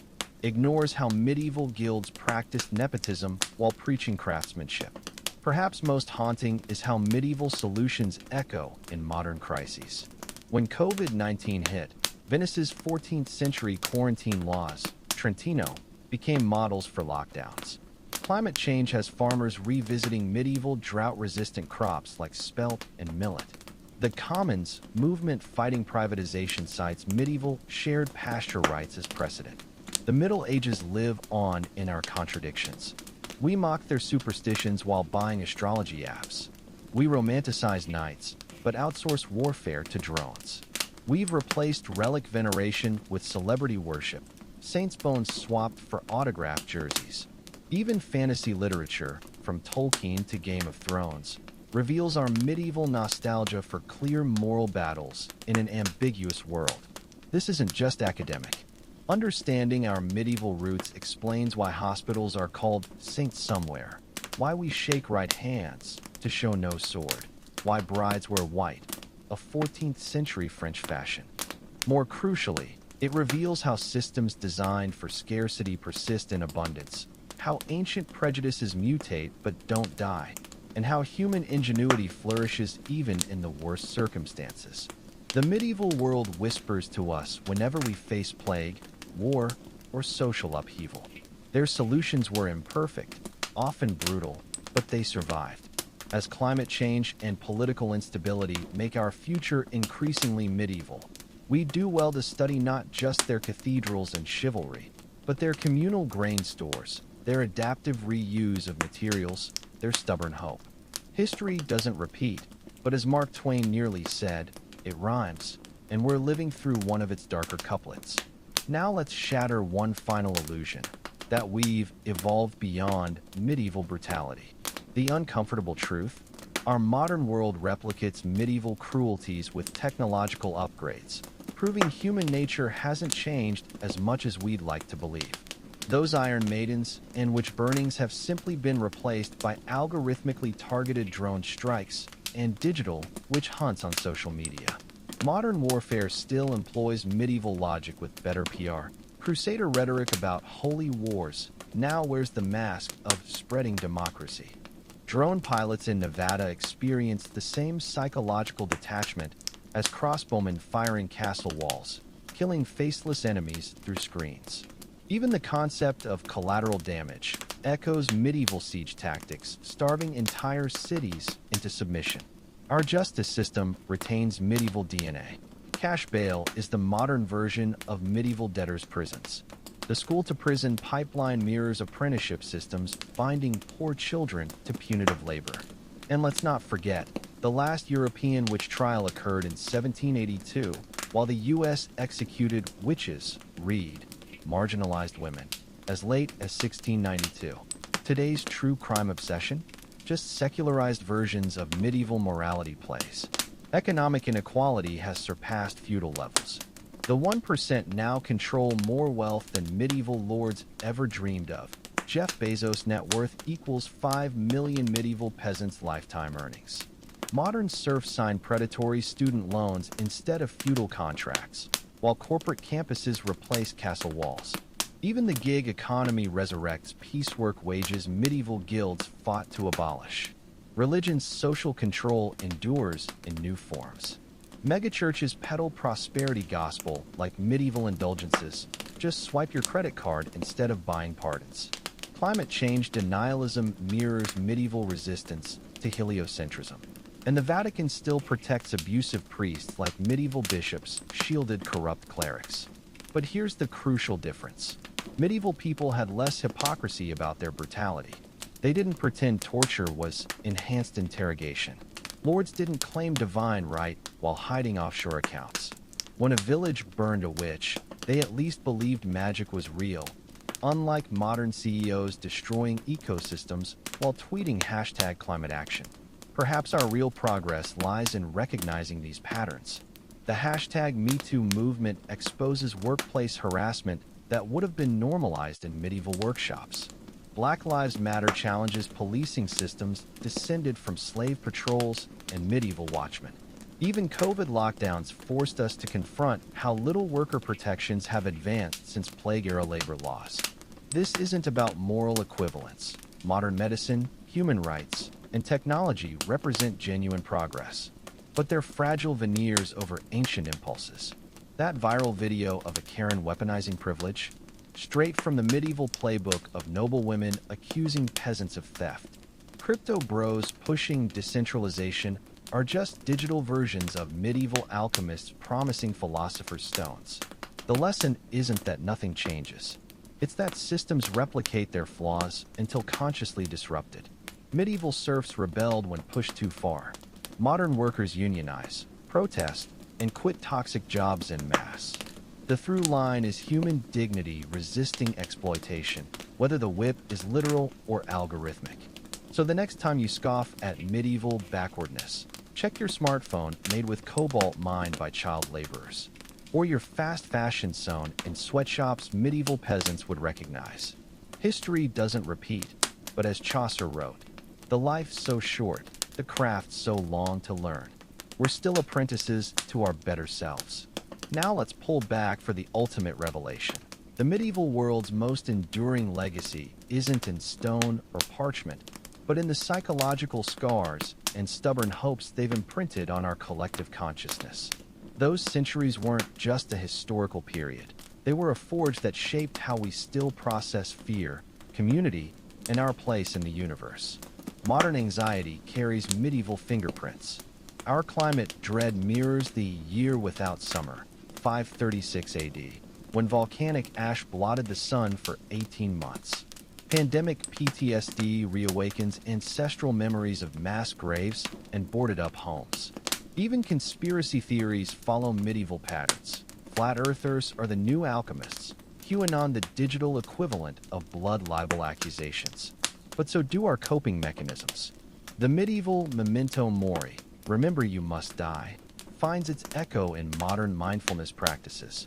ignores how medieval guilds practiced nepotism while preaching craftsmanship. Perhaps most haunting is how medieval solutions echo in modern crises. When COVID-19 hit, Venice's 14th century quarantine laws, Trentino, became models for lockdowns. Climate change has farmers revisiting medieval drought-resistant crops like spelt and millet. The Commons movement fighting privatization cites medieval shared pasture rights as precedent. The Middle Ages live on in our contradictions. We mock their superstitions while buying astrology apps. We romanticize knights, but outsource warfare to drones. We've replaced relic veneration with celebrity worship, saints' bones swapped for autographed jerseys. Even fantasy literature, from Tolkien to Game of Thrones, reveals our medieval nostalgia for clear moral battles in an ambiguous world. This isn't just academic. Understanding our medieval roots explains why hospitals are called saints somewhere, why we shake right hands to show no sword, why brides wear white, a 14th century French fashion. More crucially, it reveals how systems designed for scarcity persist in abundance, how ancient prejudices mutate but don't die, and how human ingenuity flourishes even in the worst circumstances. The medieval world whispers to us whenever we face plague, war, or social upheaval. Their solutions were imperfect, often brutal, but they survived. As climate change and political instability make our future increasingly medieval, we do well to study not just their cathedrals and chivalry, but their communal grain stores, their adaptive reuse of materials, their stubborn hope. History doesn't repeat, but as Mark Twain nearly said, it rhymes, and we're living through one of its darker couplets. Now let's shatter one final illusion, that we've evolved beyond medieval brutality. The uncomfortable truth? Our modern world replicates medieval cruelties with technological upgrades, proving human nature hasn't changed as much as we'd like to believe. Those Iron Maidens and witch burnings have simply been replaced by algorithmically targeted drone strikes and digital witch hunts on social media. Modern warfare still employs medieval logic with better PR. Crusader rhetoric about holy wars now wears the mask of spreading democracy. Drone pilots in Nevada experienced the same psychological detachment as crossbowmen firing castle walls, killing faceless enemies through screens. Even the concept of collateral damage echoes medieval siege tactics, starving entire cities into submission. Our justice system retains medieval DNA. Cash bail is the modern version of medieval debtors' prisons. The school-to-prison pipeline mirrors apprenticeship systems, binding poor children to punitive labor. And let's not forget, the last European witch trial occurred in 1782, while the U.S. executed witches, read, marginalized women, as late as 1692. Today's true crime obsession? Just secularized versions of medieval morality plays. Economic inequality has surpassed feudal levels. The 1% now control more wealth than medieval lords ever dreamed of. Jeff Bezos' net worth equals 5 million medieval peasants' lifetime earnings. Modern serfs sign predatory student loans instead of feudal contracts, while corporate campuses replace castle walls. Even the gig economy resurrects piecework wages medieval guilds fought to abolish. Religion's social control endures in new forms. Megachurches peddle prosperity gospel like medieval indulgences. Just swipe your credit card instead of buying pardons. Climate change denialism mirrors medieval resistance to heliocentrism. And the Vatican still protects abusive priests like medieval bishops shielded corrupt clerics. But here's the crucial difference. Medieval people had less hypocrisy about their brutality. They didn't pretend torture was enhanced interrogation. Lords didn't claim divine right while hiding offshore accounts. When a village burned a witch, they at least believed magic was real, unlike modern CEOs destroying ecosystems while tweeting #climate action. Perhaps our real progress lies in recognizing these patterns. The #MeToo movement exposes workplace harassment that would have been normalized in medieval workshops. Black Lives Matter challenges policing systems descended from slave patrols and medieval watchmen. Even COVID lockdowns forced us to confront how little worker protections have advanced since plague-era labor laws. This isn't about moral equivalence. Modern medicine, human rights, and technology represent genuine progress, but they're fragile veneers over ancient impulses. That viral video of a Karen weaponizing privilege? Straight from the medieval playbook of noble women accusing peasants of theft. Crypto bros pushing decentralization are just digital versions of medieval alchemists promising philosophers' stones. The lesson isn't that nothing changes. It's that systems replicate their flaws until consciously disrupted. Medieval serfs rebelled when pushed too far. Modern workers unionize, protest, and quit toxic jobs en masse. The through line is human dignity resisting exploitation, whether the whip is literal or algorithmic. So the next time you scoff at medieval backwardness, check your smartphone made with cobalt mined by child laborers, or your fast fashion sewn in sweatshops medieval peasants would recognize. History doesn't repeat, but as Chaucer wrote, "The life's so short, the craft so long to learn. We're still apprentices to our better selves." Now let's pull back for the ultimate revelation. The medieval world's most enduring legacy isn't in stone or parchment, but in the psychological scars and stubborn hopes they've imprinted on our collective consciousness. Those centuries weren't just a historical period. They were a forge that shaped how we still process fear, community, and our place in the universe. Modern anxiety carries medieval fingerprints. Our climate dread mirrors the year without summer, 536 AD, when volcanic ash blotted the sun for 18 months. Pandemic PTSD reawakens ancestral memories of mass graves and boarded-up homes. Even conspiracy theories follow medieval patterns. Flat earthers are the new alchemists, QAnon the digital equivalent of blood libel accusations. But so do our coping mechanisms. The medieval memento mori, remember you must die, finds its echo in modern mindfulness practices.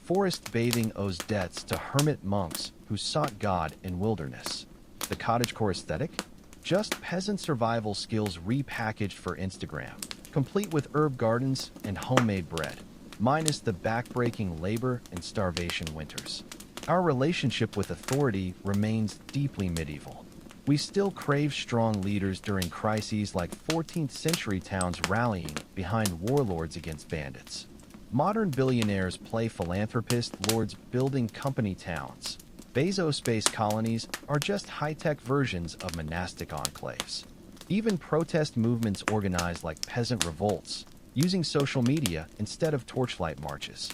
Forest bathing owes debts to hermit monks who sought God in wilderness. The cottagecore aesthetic? Just peasant survival skills repackaged for Instagram, complete with herb gardens and homemade bread, minus the backbreaking labor and starvation winters. Our relationship with authority remains deeply medieval. We still crave strong leaders during crises like 14th century towns rallying behind warlords against bandits. Modern billionaires play philanthropist lords building company towns. Bezos-based colonies are just high-tech versions of monastic enclaves. Even protest movements organized like peasant revolts, using social media instead of torchlight marches.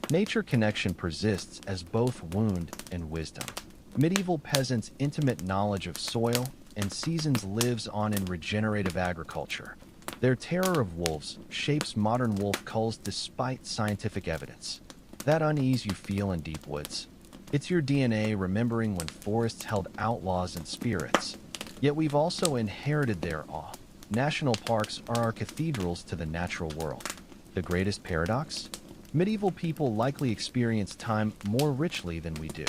Nature connection persists as both wound and wisdom. Medieval peasants' intimate knowledge of soil and seasons lives on in regenerative agriculture. Their terror of wolves shapes modern wolf cults despite scientific evidence. That unease you feel in deep woods, it's your DNA remembering when forests held outlaws and spirits. Yet we've also inherited their awe. National parks are our cathedrals to the natural world. The greatest paradox? Medieval people likely experience time more richly than we do.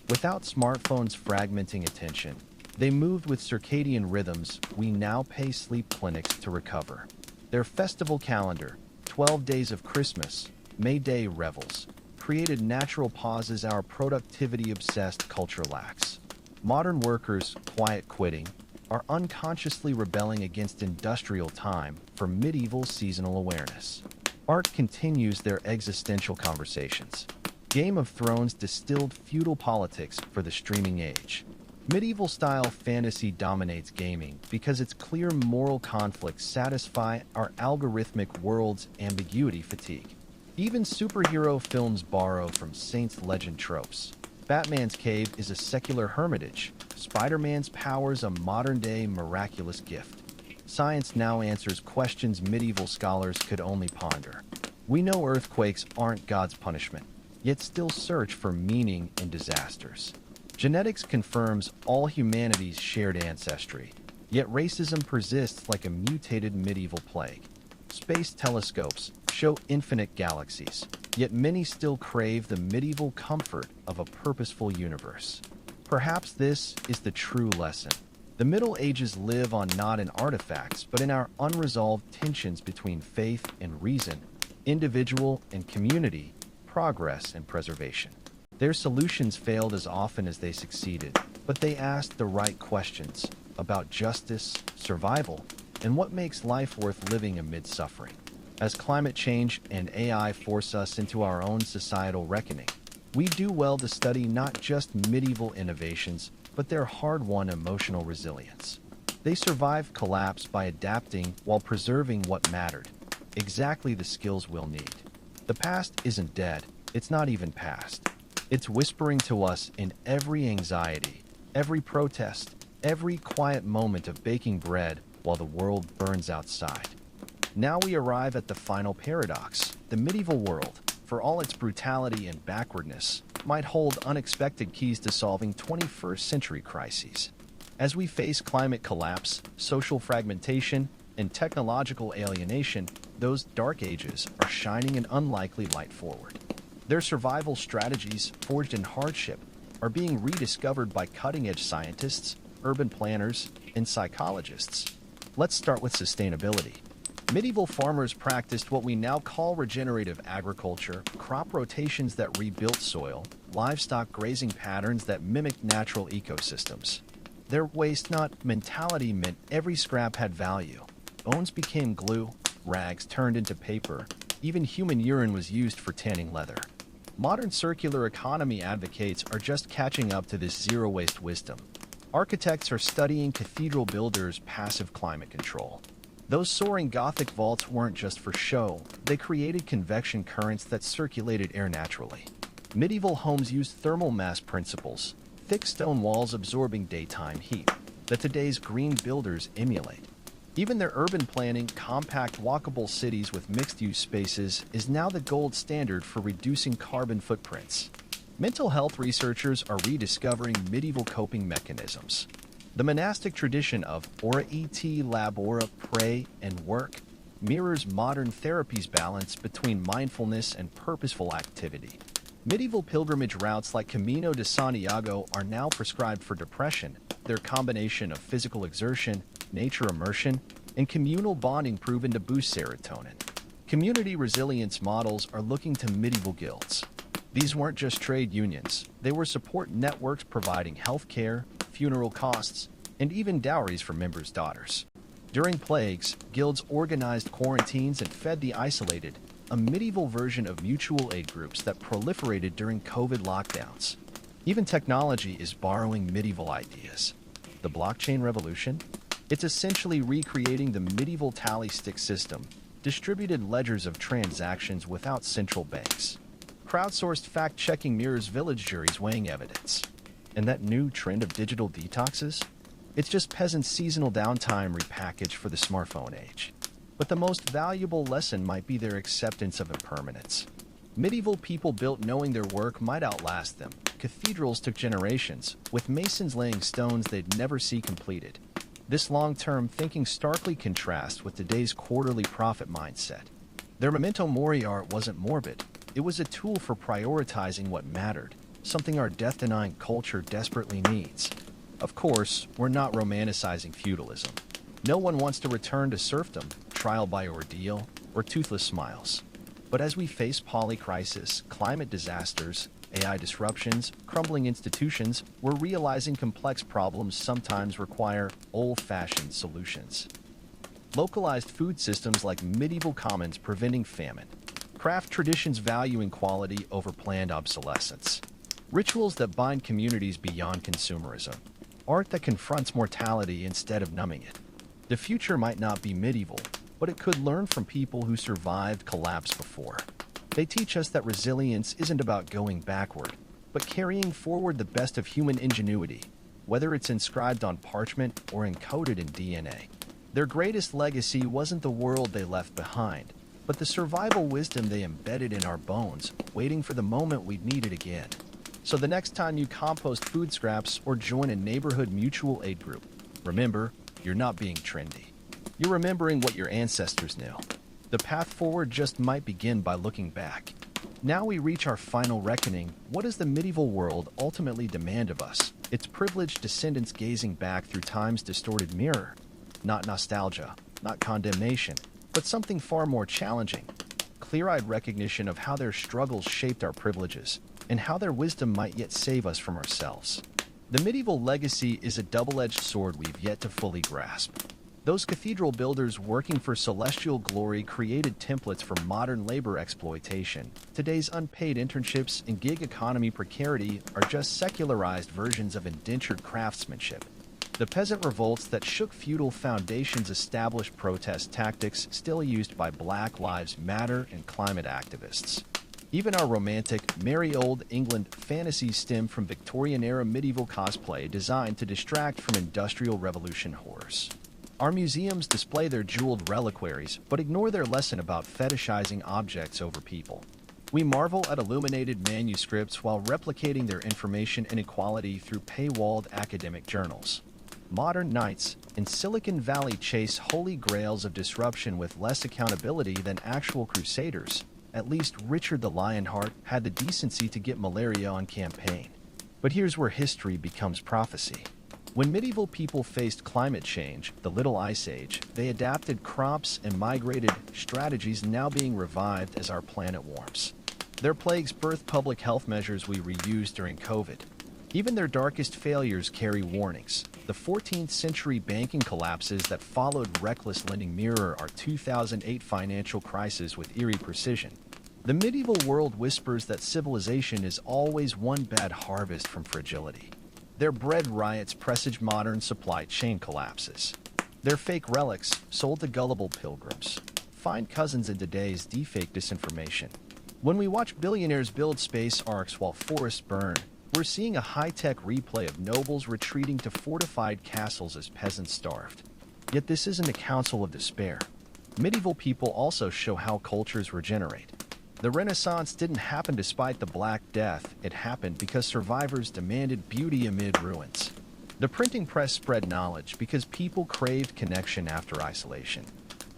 Without smartphones fragmenting attention, they moved with circadian rhythms we now pay sleep clinics to recover. Their festival calendar, 12 days of Christmas, May Day revels, created natural pauses our productivity-obsessed culture lacks. Modern workers, quiet quitting, are unconsciously rebelling against industrial time for medieval seasonal awareness. Art continues their existential conversations. Game of Thrones distilled feudal politics for the streaming age. Medieval-style fantasy dominates gaming because its clear moral conflicts satisfy our algorithmic world's ambiguity fatigue. Even superhero films borrow from Saints' legend tropes. Batman's cave is a secular hermitage. Spider-Man's powers a modern-day miraculous gift. Science now answers questions medieval scholars could only ponder. We know earthquakes aren't God's punishment, yet still search for meaning in disasters. Genetics confirms all humanity's shared ancestry, yet racism persists like a mutated medieval plague. Space telescopes show infinite galaxies, yet many still crave the medieval comfort of a purposeful universe. Perhaps this is the true lesson. The Middle Ages live on not in artifacts, but in our unresolved tensions between faith and reason, individual and community, progress and preservation. Their solutions failed as often as they succeeded, but they asked the right questions about justice, survival, and what makes life worth living amid suffering. As climate change and AI force us into our own societal reckoning, we do well to study not just medieval innovations, but their hard-won emotional resilience. They survived collapse by adapting while preserving what mattered, exactly the skills we'll need. The past isn't dead, it's not even past. It's whispering to us in every anxiety, every protest, every quiet moment of baking bread while the world burns outside. Now we arrive at the final paradox. The medieval world, for all its brutality and backwardness, might hold unexpected keys to solving 21st century crises. As we face climate collapse, social fragmentation, and technological alienation, those dark ages are shining an unlikely light forward. Their survival strategies, forged in hardship, are being rediscovered by cutting-edge scientists, urban planners, and psychologists. Let's start with sustainability. Medieval farmers practiced what we now call regenerative agriculture, crop rotations that rebuilt soil, livestock grazing patterns that mimicked natural ecosystems. Their waste not mentality meant every scrap had value. Bones became glue, rags turned into paper, even human urine was used for tanning leather. Modern circular economy advocates are just catching up to this zero-waste wisdom. Architects are studying cathedral builders' passive climate control. Those soaring Gothic vaults weren't just for show, they created convection currents that circulated air naturally. Medieval homes used thermal mass principles, thick stone walls absorbing daytime heat, that today's green builders emulate. Even their urban planning, compact walkable cities with mixed-use spaces, is now the gold standard for reducing carbon footprints. Mental health researchers are rediscovering medieval coping mechanisms. The monastic tradition of ora et labora, pray and work, mirrors modern therapy's balance between mindfulness and purposeful activity. Medieval pilgrimage routes like Camino de Santiago are now prescribed for depression. Their combination of physical exertion, nature immersion, and communal bonding proven to boost serotonin. Community resilience models are looking to medieval guilds. These weren't just trade unions, they were support networks providing health care, funeral costs, and even dowries for members' daughters. During plagues, guilds organized quarantines and fed the isolated, a medieval version of mutual aid groups that proliferated during COVID lockdowns. Even technology is borrowing medieval ideas. The blockchain revolution? It's essentially recreating the medieval tally stick system, distributed ledgers of transactions without central banks. Crowdsourced fact-checking mirrors village juries weighing evidence. And that new trend of digital detoxes? It's just peasants' seasonal downtime repackaged for the smartphone age. But the most valuable lesson might be their acceptance of impermanence. Medieval people built knowing their work might outlast them. Cathedrals took generations, with masons laying stones they'd never see completed. This long-term thinking starkly contrasts with today's quarterly profit mindset. Their memento mori art wasn't morbid. It was a tool for prioritizing what mattered, something our death-denying culture desperately needs. Of course, we're not romanticizing feudalism. No one wants to return to serfdom, trial by ordeal, or toothless smiles. But as we face polycrisis, climate disasters, AI disruptions, crumbling institutions, we're realizing complex problems sometimes require old-fashioned solutions. Localized food systems like medieval commons preventing famine. Craft traditions valuing quality over planned obsolescence. Rituals that bind communities beyond consumerism. Art that confronts mortality instead of numbing it. The future might not be medieval, but it could learn from people who survived collapse before. They teach us that resilience isn't about going backward, but carrying forward the best of human ingenuity, whether it's inscribed on parchment or encoded in DNA. Their greatest legacy wasn't the world they left behind, but the survival wisdom they embedded in our bones, waiting for the moment we'd need it again. So the next time you compost food scraps or join a neighborhood mutual aid group, remember, you're not being trendy. You're remembering what your ancestors knew. The path forward just might begin by looking back. Now we reach our final reckoning. What does the medieval world ultimately demand of us? Its privileged descendants gazing back through time's distorted mirror. Not nostalgia, not condemnation, but something far more challenging. Clear-eyed recognition of how their struggles shaped our privileges, and how their wisdom might yet save us from ourselves. The medieval legacy is a double-edged sword we've yet to fully grasp. Those cathedral builders working for celestial glory created templates for modern labor exploitation. Today's unpaid internships and gig economy precarity are just secularized versions of indentured craftsmanship. The peasant revolts that shook feudal foundations established protest tactics still used by Black Lives Matter and climate activists. Even our romantic, merry old England fantasies stem from Victorian-era medieval cosplay designed to distract from Industrial Revolution horrors. Our museums display their jeweled reliquaries, but ignore their lesson about fetishizing objects over people. We marvel at illuminated manuscripts while replicating their information inequality through paywalled academic journals. Modern knights in Silicon Valley chase holy grails of disruption with less accountability than actual crusaders. At least Richard the Lionheart had the decency to get malaria on campaign. But here's where history becomes prophecy. When medieval people faced climate change, the Little Ice Age, they adapted crops and migrated strategies now being revived as our planet warms. Their plagues birthed public health measures we reused during COVID. Even their darkest failures carry warnings. The 14th century banking collapses that followed reckless lending mirror our 2008 financial crisis with eerie precision. The medieval world whispers that civilization is always one bad harvest from fragility. Their bread riots presage modern supply chain collapses. Their fake relics, sold to gullible pilgrims, find cousins in today's deepfake disinformation. When we watch billionaires build space arcs while forests burn, we're seeing a high-tech replay of nobles retreating to fortified castles as peasants starved. Yet this isn't a counsel of despair. Medieval people also show how cultures regenerate. The Renaissance didn't happen despite the Black Death, it happened because survivors demanded beauty amid ruins. The printing press spread knowledge because people craved connection after isolation.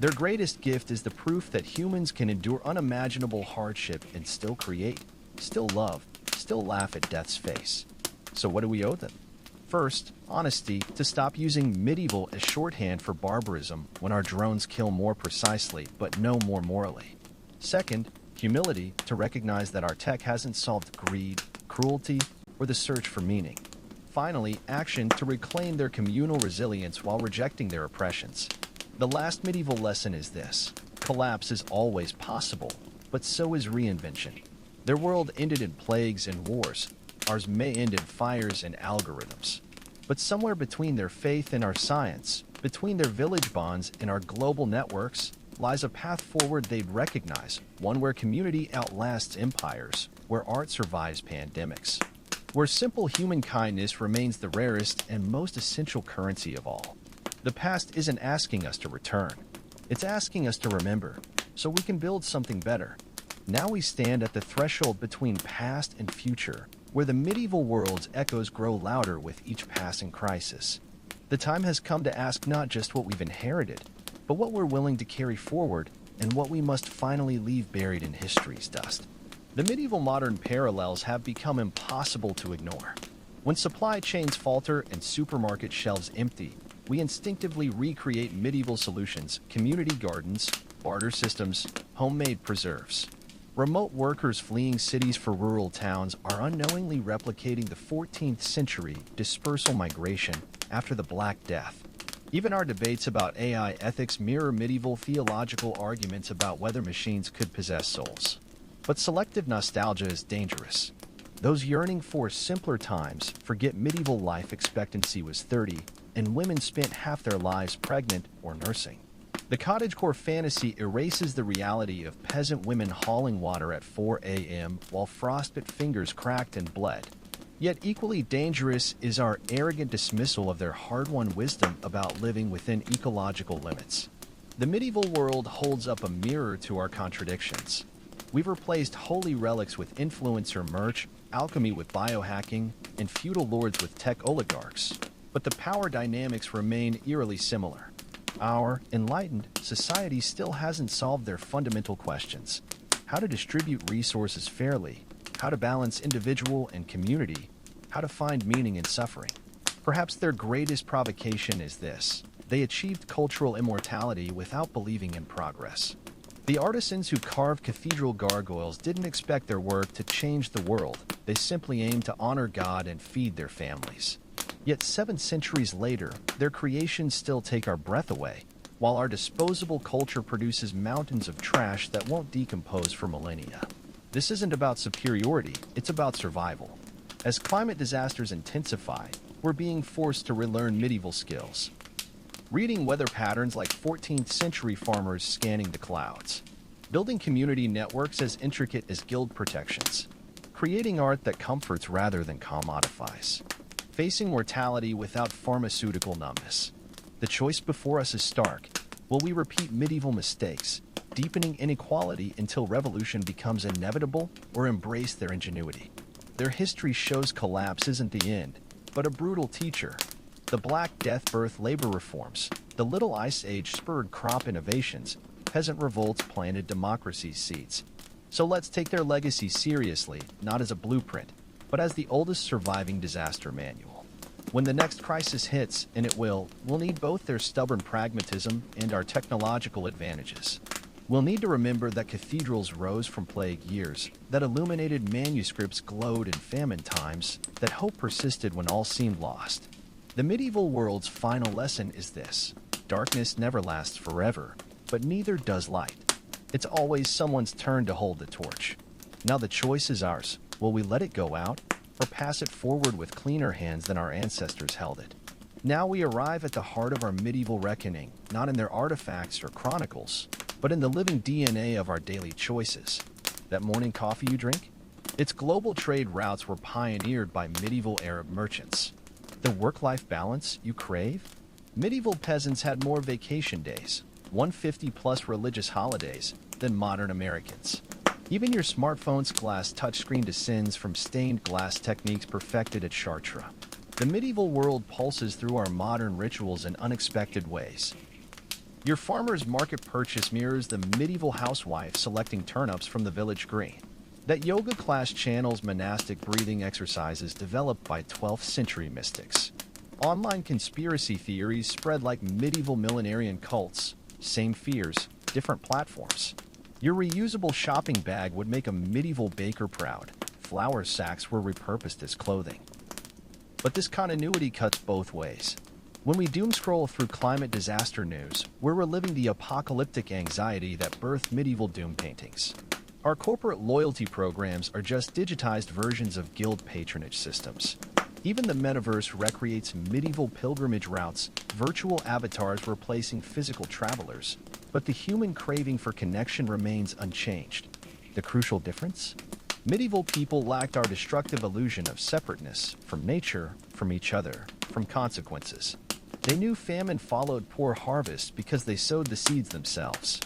Their greatest gift is the proof that humans can endure unimaginable hardship and still create, still love, still laugh at death's face. So what do we owe them? First, honesty, to stop using medieval as shorthand for barbarism when our drones kill more precisely but no more morally. Second, humility, to recognize that our tech hasn't solved greed, cruelty, or the search for meaning. Finally, action, to reclaim their communal resilience while rejecting their oppressions. The last medieval lesson is this: collapse is always possible, but so is reinvention. Their world ended in plagues and wars. Ours may end in fires and algorithms. But somewhere between their faith and our science, between their village bonds and our global networks, lies a path forward they'd recognize, one where community outlasts empires, where art survives pandemics, where simple human kindness remains the rarest and most essential currency of all. The past isn't asking us to return. It's asking us to remember, so we can build something better. Now we stand at the threshold between past and future, where the medieval world's echoes grow louder with each passing crisis. The time has come to ask not just what we've inherited, but what we're willing to carry forward and what we must finally leave buried in history's dust. The medieval-modern parallels have become impossible to ignore. When supply chains falter and supermarket shelves empty, we instinctively recreate medieval solutions: community gardens, barter systems, homemade preserves. Remote workers fleeing cities for rural towns are unknowingly replicating the 14th century dispersal migration after the Black Death. Even our debates about AI ethics mirror medieval theological arguments about whether machines could possess souls. But selective nostalgia is dangerous. Those yearning for simpler times forget medieval life expectancy was 30, and women spent half their lives pregnant or nursing. The cottagecore fantasy erases the reality of peasant women hauling water at 4 a.m. while frostbit fingers cracked and bled. Yet equally dangerous is our arrogant dismissal of their hard-won wisdom about living within ecological limits. The medieval world holds up a mirror to our contradictions. We've replaced holy relics with influencer merch, alchemy with biohacking, and feudal lords with tech oligarchs. But the power dynamics remain eerily similar. Our enlightened society still hasn't solved their fundamental questions. how to distribute resources fairly, how to balance individual and community, how to find meaning in suffering. Perhaps their greatest provocation is this: they achieved cultural immortality without believing in progress. The artisans who carved cathedral gargoyles didn't expect their work to change the world. They simply aimed to honor God and feed their families. Yet 7 centuries later, their creations still take our breath away, while our disposable culture produces mountains of trash that won't decompose for millennia. This isn't about superiority, it's about survival. As climate disasters intensify, we're being forced to relearn medieval skills. Reading weather patterns like 14th century farmers scanning the clouds. Building community networks as intricate as guild protections. Creating art that comforts rather than commodifies. Facing mortality without pharmaceutical numbness. The choice before us is stark. Will we repeat medieval mistakes, deepening inequality until revolution becomes inevitable, or embrace their ingenuity? Their history shows collapse isn't the end, but a brutal teacher. The Black Death birthed labor reforms. The Little Ice Age spurred crop innovations. Peasant revolts planted democracy's seeds. So let's take their legacy seriously, not as a blueprint, but as the oldest surviving disaster manual. When the next crisis hits, and it will, we'll need both their stubborn pragmatism and our technological advantages. We'll need to remember that cathedrals rose from plague years, that illuminated manuscripts glowed in famine times, that hope persisted when all seemed lost. The medieval world's final lesson is this: darkness never lasts forever, but neither does light. It's always someone's turn to hold the torch. Now the choice is ours. Will we let it go out, or pass it forward with cleaner hands than our ancestors held it? Now we arrive at the heart of our medieval reckoning, not in their artifacts or chronicles, but in the living DNA of our daily choices. That morning coffee you drink? Its global trade routes were pioneered by medieval Arab merchants. The work-life balance you crave? Medieval peasants had more vacation days, 150+ religious holidays, than modern Americans. Even your smartphone's glass touchscreen descends from stained glass techniques perfected at Chartres. The medieval world pulses through our modern rituals in unexpected ways. Your farmer's market purchase mirrors the medieval housewife selecting turnips from the village green. That yoga class channels monastic breathing exercises developed by 12th century mystics. Online conspiracy theories spread like medieval millenarian cults. Same fears, different platforms. Your reusable shopping bag would make a medieval baker proud. Flour sacks were repurposed as clothing. But this continuity cuts both ways. When we doomscroll through climate disaster news, we're reliving the apocalyptic anxiety that birthed medieval doom paintings. Our corporate loyalty programs are just digitized versions of guild patronage systems. Even the metaverse recreates medieval pilgrimage routes, virtual avatars replacing physical travelers, but the human craving for connection remains unchanged. The crucial difference? Medieval people lacked our destructive illusion of separateness from nature, from each other, from consequences. They knew famine followed poor harvest because they sowed the seeds themselves.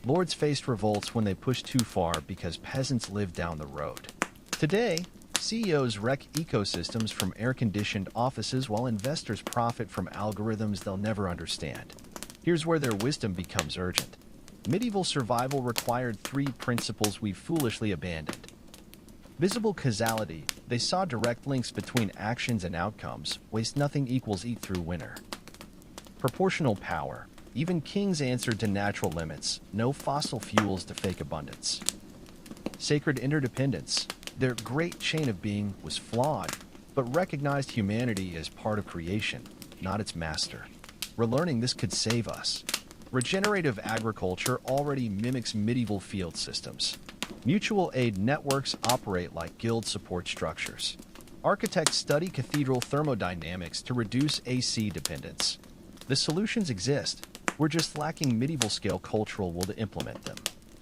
Lords faced revolts when they pushed too far because peasants lived down the road. Today, CEOs wreck ecosystems from air-conditioned offices while investors profit from algorithms they'll never understand. Here's where their wisdom becomes urgent. Medieval survival required 3 principles we've foolishly abandoned. Visible causality. They saw direct links between actions and outcomes. Waste nothing equals eat through winter. Proportional power. Even kings answered to natural limits. No fossil fuels to fake abundance. Sacred interdependence. Their great chain of being was flawed, but recognized humanity as part of creation, not its master. Relearning this could save us. Regenerative agriculture already mimics medieval field systems. Mutual aid networks operate like guild support structures. Architects study cathedral thermodynamics to reduce AC dependence. The solutions exist. We're just lacking medieval-scale cultural will to implement them.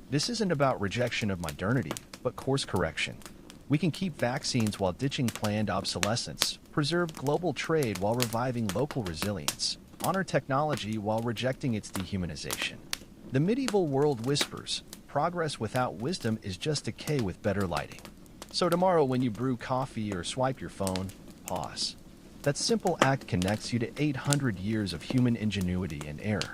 This isn't about rejection of modernity, but course correction. We can keep vaccines while ditching planned obsolescence, preserve global trade while reviving local resilience, honor technology while rejecting its dehumanization. The medieval world whispers, progress without wisdom is just decay with better lighting. So tomorrow when you brew coffee or swipe your phone, pause. That simple act connects you to 800 years of human ingenuity and error.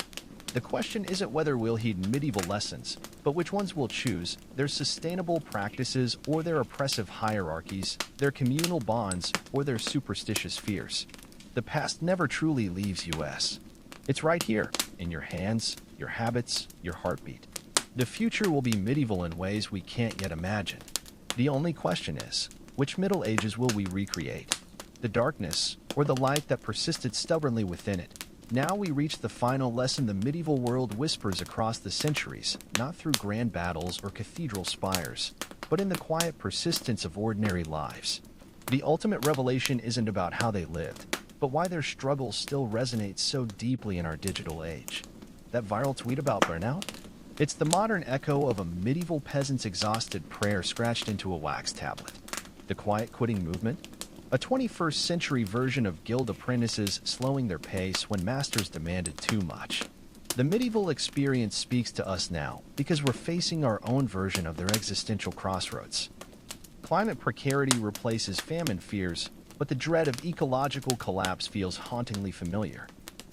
The question isn't whether we'll heed medieval lessons, but which ones we'll choose, their sustainable practices or their oppressive hierarchies, their communal bonds or their superstitious fears. The past never truly leaves us. It's right here, in your hands, your habits, your heartbeat. The future will be medieval in ways we can't yet imagine. The only question is, which Middle Ages will we recreate? The darkness, or the light that persisted stubbornly within it? Now we reach the final lesson the medieval world whispers across the centuries, not through grand battles or cathedral spires, but in the quiet persistence of ordinary lives. The ultimate revelation isn't about how they lived, but why their struggles still resonate so deeply in our digital age. That viral tweet about burnout? It's the modern echo of a medieval peasant's exhausted prayer scratched into a wax tablet. The quiet quitting movement? A 21st century version of guild apprentices slowing their pace when masters demanded too much. The medieval experience speaks to us now because we're facing our own version of their existential crossroads. Climate precarity replaces famine fears, but the dread of ecological collapse feels hauntingly familiar.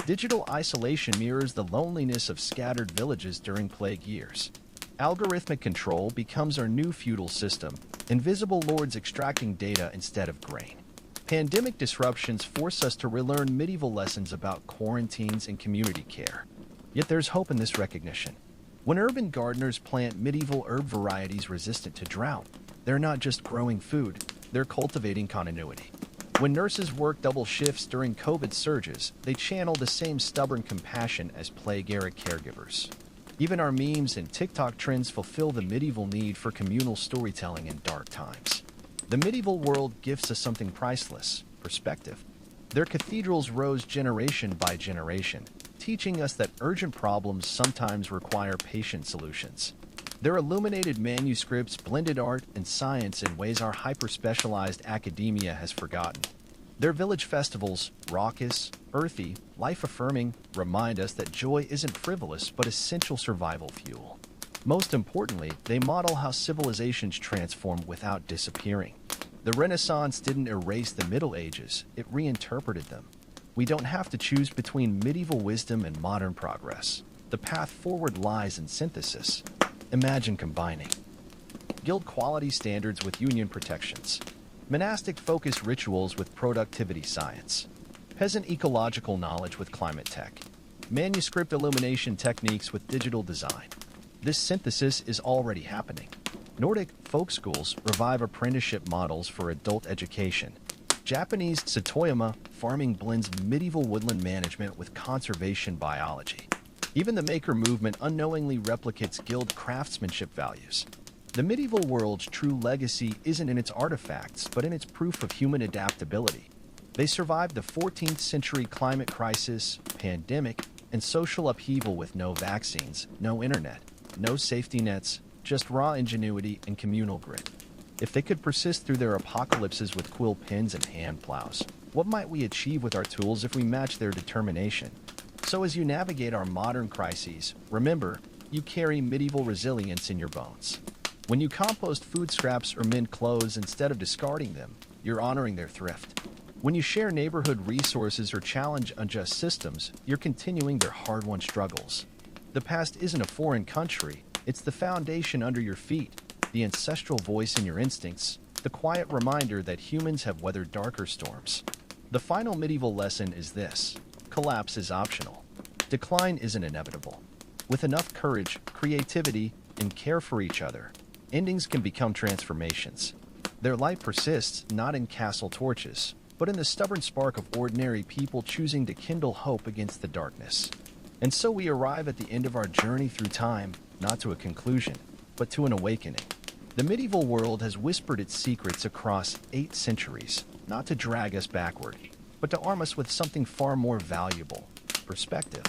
Digital isolation mirrors the loneliness of scattered villages during plague years. Algorithmic control becomes our new feudal system, invisible lords extracting data instead of grain. Pandemic disruptions force us to relearn medieval lessons about quarantines and community care. Yet there's hope in this recognition. When urban gardeners plant medieval herb varieties resistant to drought, they're not just growing food, they're cultivating continuity. When nurses work double shifts during COVID surges, they channel the same stubborn compassion as plague-era caregivers. Even our memes and TikTok trends fulfill the medieval need for communal storytelling in dark times. The medieval world gifts us something priceless: perspective. Their cathedrals rose generation by generation, teaching us that urgent problems sometimes require patient solutions. Their illuminated manuscripts blended art and science in ways our hyper-specialized academia has forgotten. Their village festivals, raucous, earthy, life-affirming, remind us that joy isn't frivolous but essential survival fuel. Most importantly, they model how civilizations transform without disappearing. The Renaissance didn't erase the Middle Ages, it reinterpreted them. We don't have to choose between medieval wisdom and modern progress. The path forward lies in synthesis. Imagine combining guild quality standards with union protections, monastic-focused rituals with productivity science, peasant ecological knowledge with climate tech, manuscript illumination techniques with digital design. This synthesis is already happening. Nordic folk schools revive apprenticeship models for adult education. Japanese Satoyama farming blends medieval woodland management with conservation biology. Even the maker movement unknowingly replicates guild craftsmanship values. The medieval world's true legacy isn't in its artifacts, but in its proof of human adaptability. They survived the 14th century climate crisis, pandemic, and social upheaval with no vaccines, no internet, no safety nets, just raw ingenuity and communal grit. If they could persist through their apocalypses with quill pens and hand plows, what might we achieve with our tools if we match their determination? So as you navigate our modern crises, remember, you carry medieval resilience in your bones. When you compost food scraps or mend clothes instead of discarding them, you're honoring their thrift. When you share neighborhood resources or challenge unjust systems, you're continuing their hard-won struggles. The past isn't a foreign country, it's the foundation under your feet, the ancestral voice in your instincts, the quiet reminder that humans have weathered darker storms. The final medieval lesson is this: collapse is optional. Decline isn't inevitable. With enough courage, creativity, and care for each other, endings can become transformations. Their light persists not in castle torches, but in the stubborn spark of ordinary people choosing to kindle hope against the darkness. And so we arrive at the end of our journey through time, not to a conclusion, but to an awakening. The medieval world has whispered its secrets across 8 centuries, not to drag us backward, but to arm us with something far more valuable: perspective.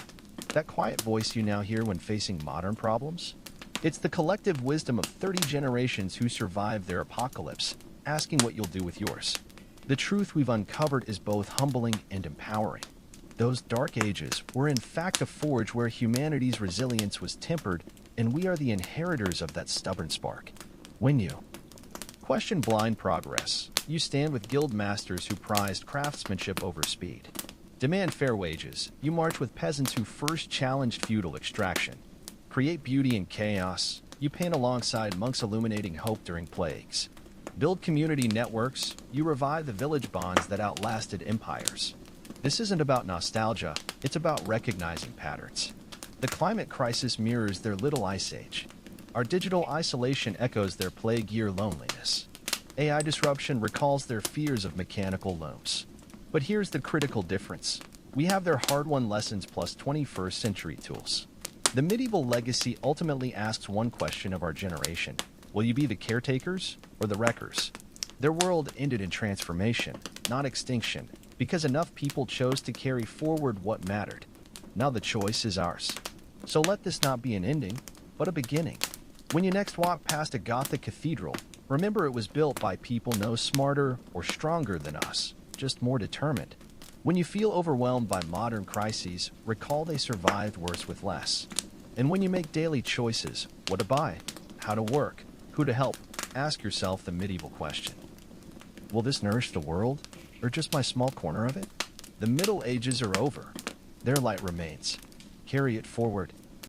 That quiet voice you now hear when facing modern problems? It's the collective wisdom of 30 generations who survived their apocalypse, asking what you'll do with yours. The truth we've uncovered is both humbling and empowering. Those dark ages were in fact a forge where humanity's resilience was tempered, and we are the inheritors of that stubborn spark. When you question blind progress, you stand with guild masters who prized craftsmanship over speed. Demand fair wages. You march with peasants who first challenged feudal extraction. Create beauty in chaos. You paint alongside monks illuminating hope during plagues. Build community networks. You revive the village bonds that outlasted empires. This isn't about nostalgia, it's about recognizing patterns. The climate crisis mirrors their little ice age. Our digital isolation echoes their plague year loneliness. AI disruption recalls their fears of mechanical looms. But here's the critical difference. We have their hard-won lessons plus 21st century tools. The medieval legacy ultimately asks one question of our generation. Will you be the caretakers or the wreckers? Their world ended in transformation, not extinction, because enough people chose to carry forward what mattered. Now the choice is ours. So let this not be an ending, but a beginning. When you next walk past a Gothic cathedral, remember it was built by people no smarter or stronger than us, just more determined. When you feel overwhelmed by modern crises, recall they survived worse with less. And when you make daily choices, what to buy, how to work, who to help, ask yourself the medieval question. Will this nourish the world, or just my small corner of it? The Middle Ages are over. Their light remains. Carry it forward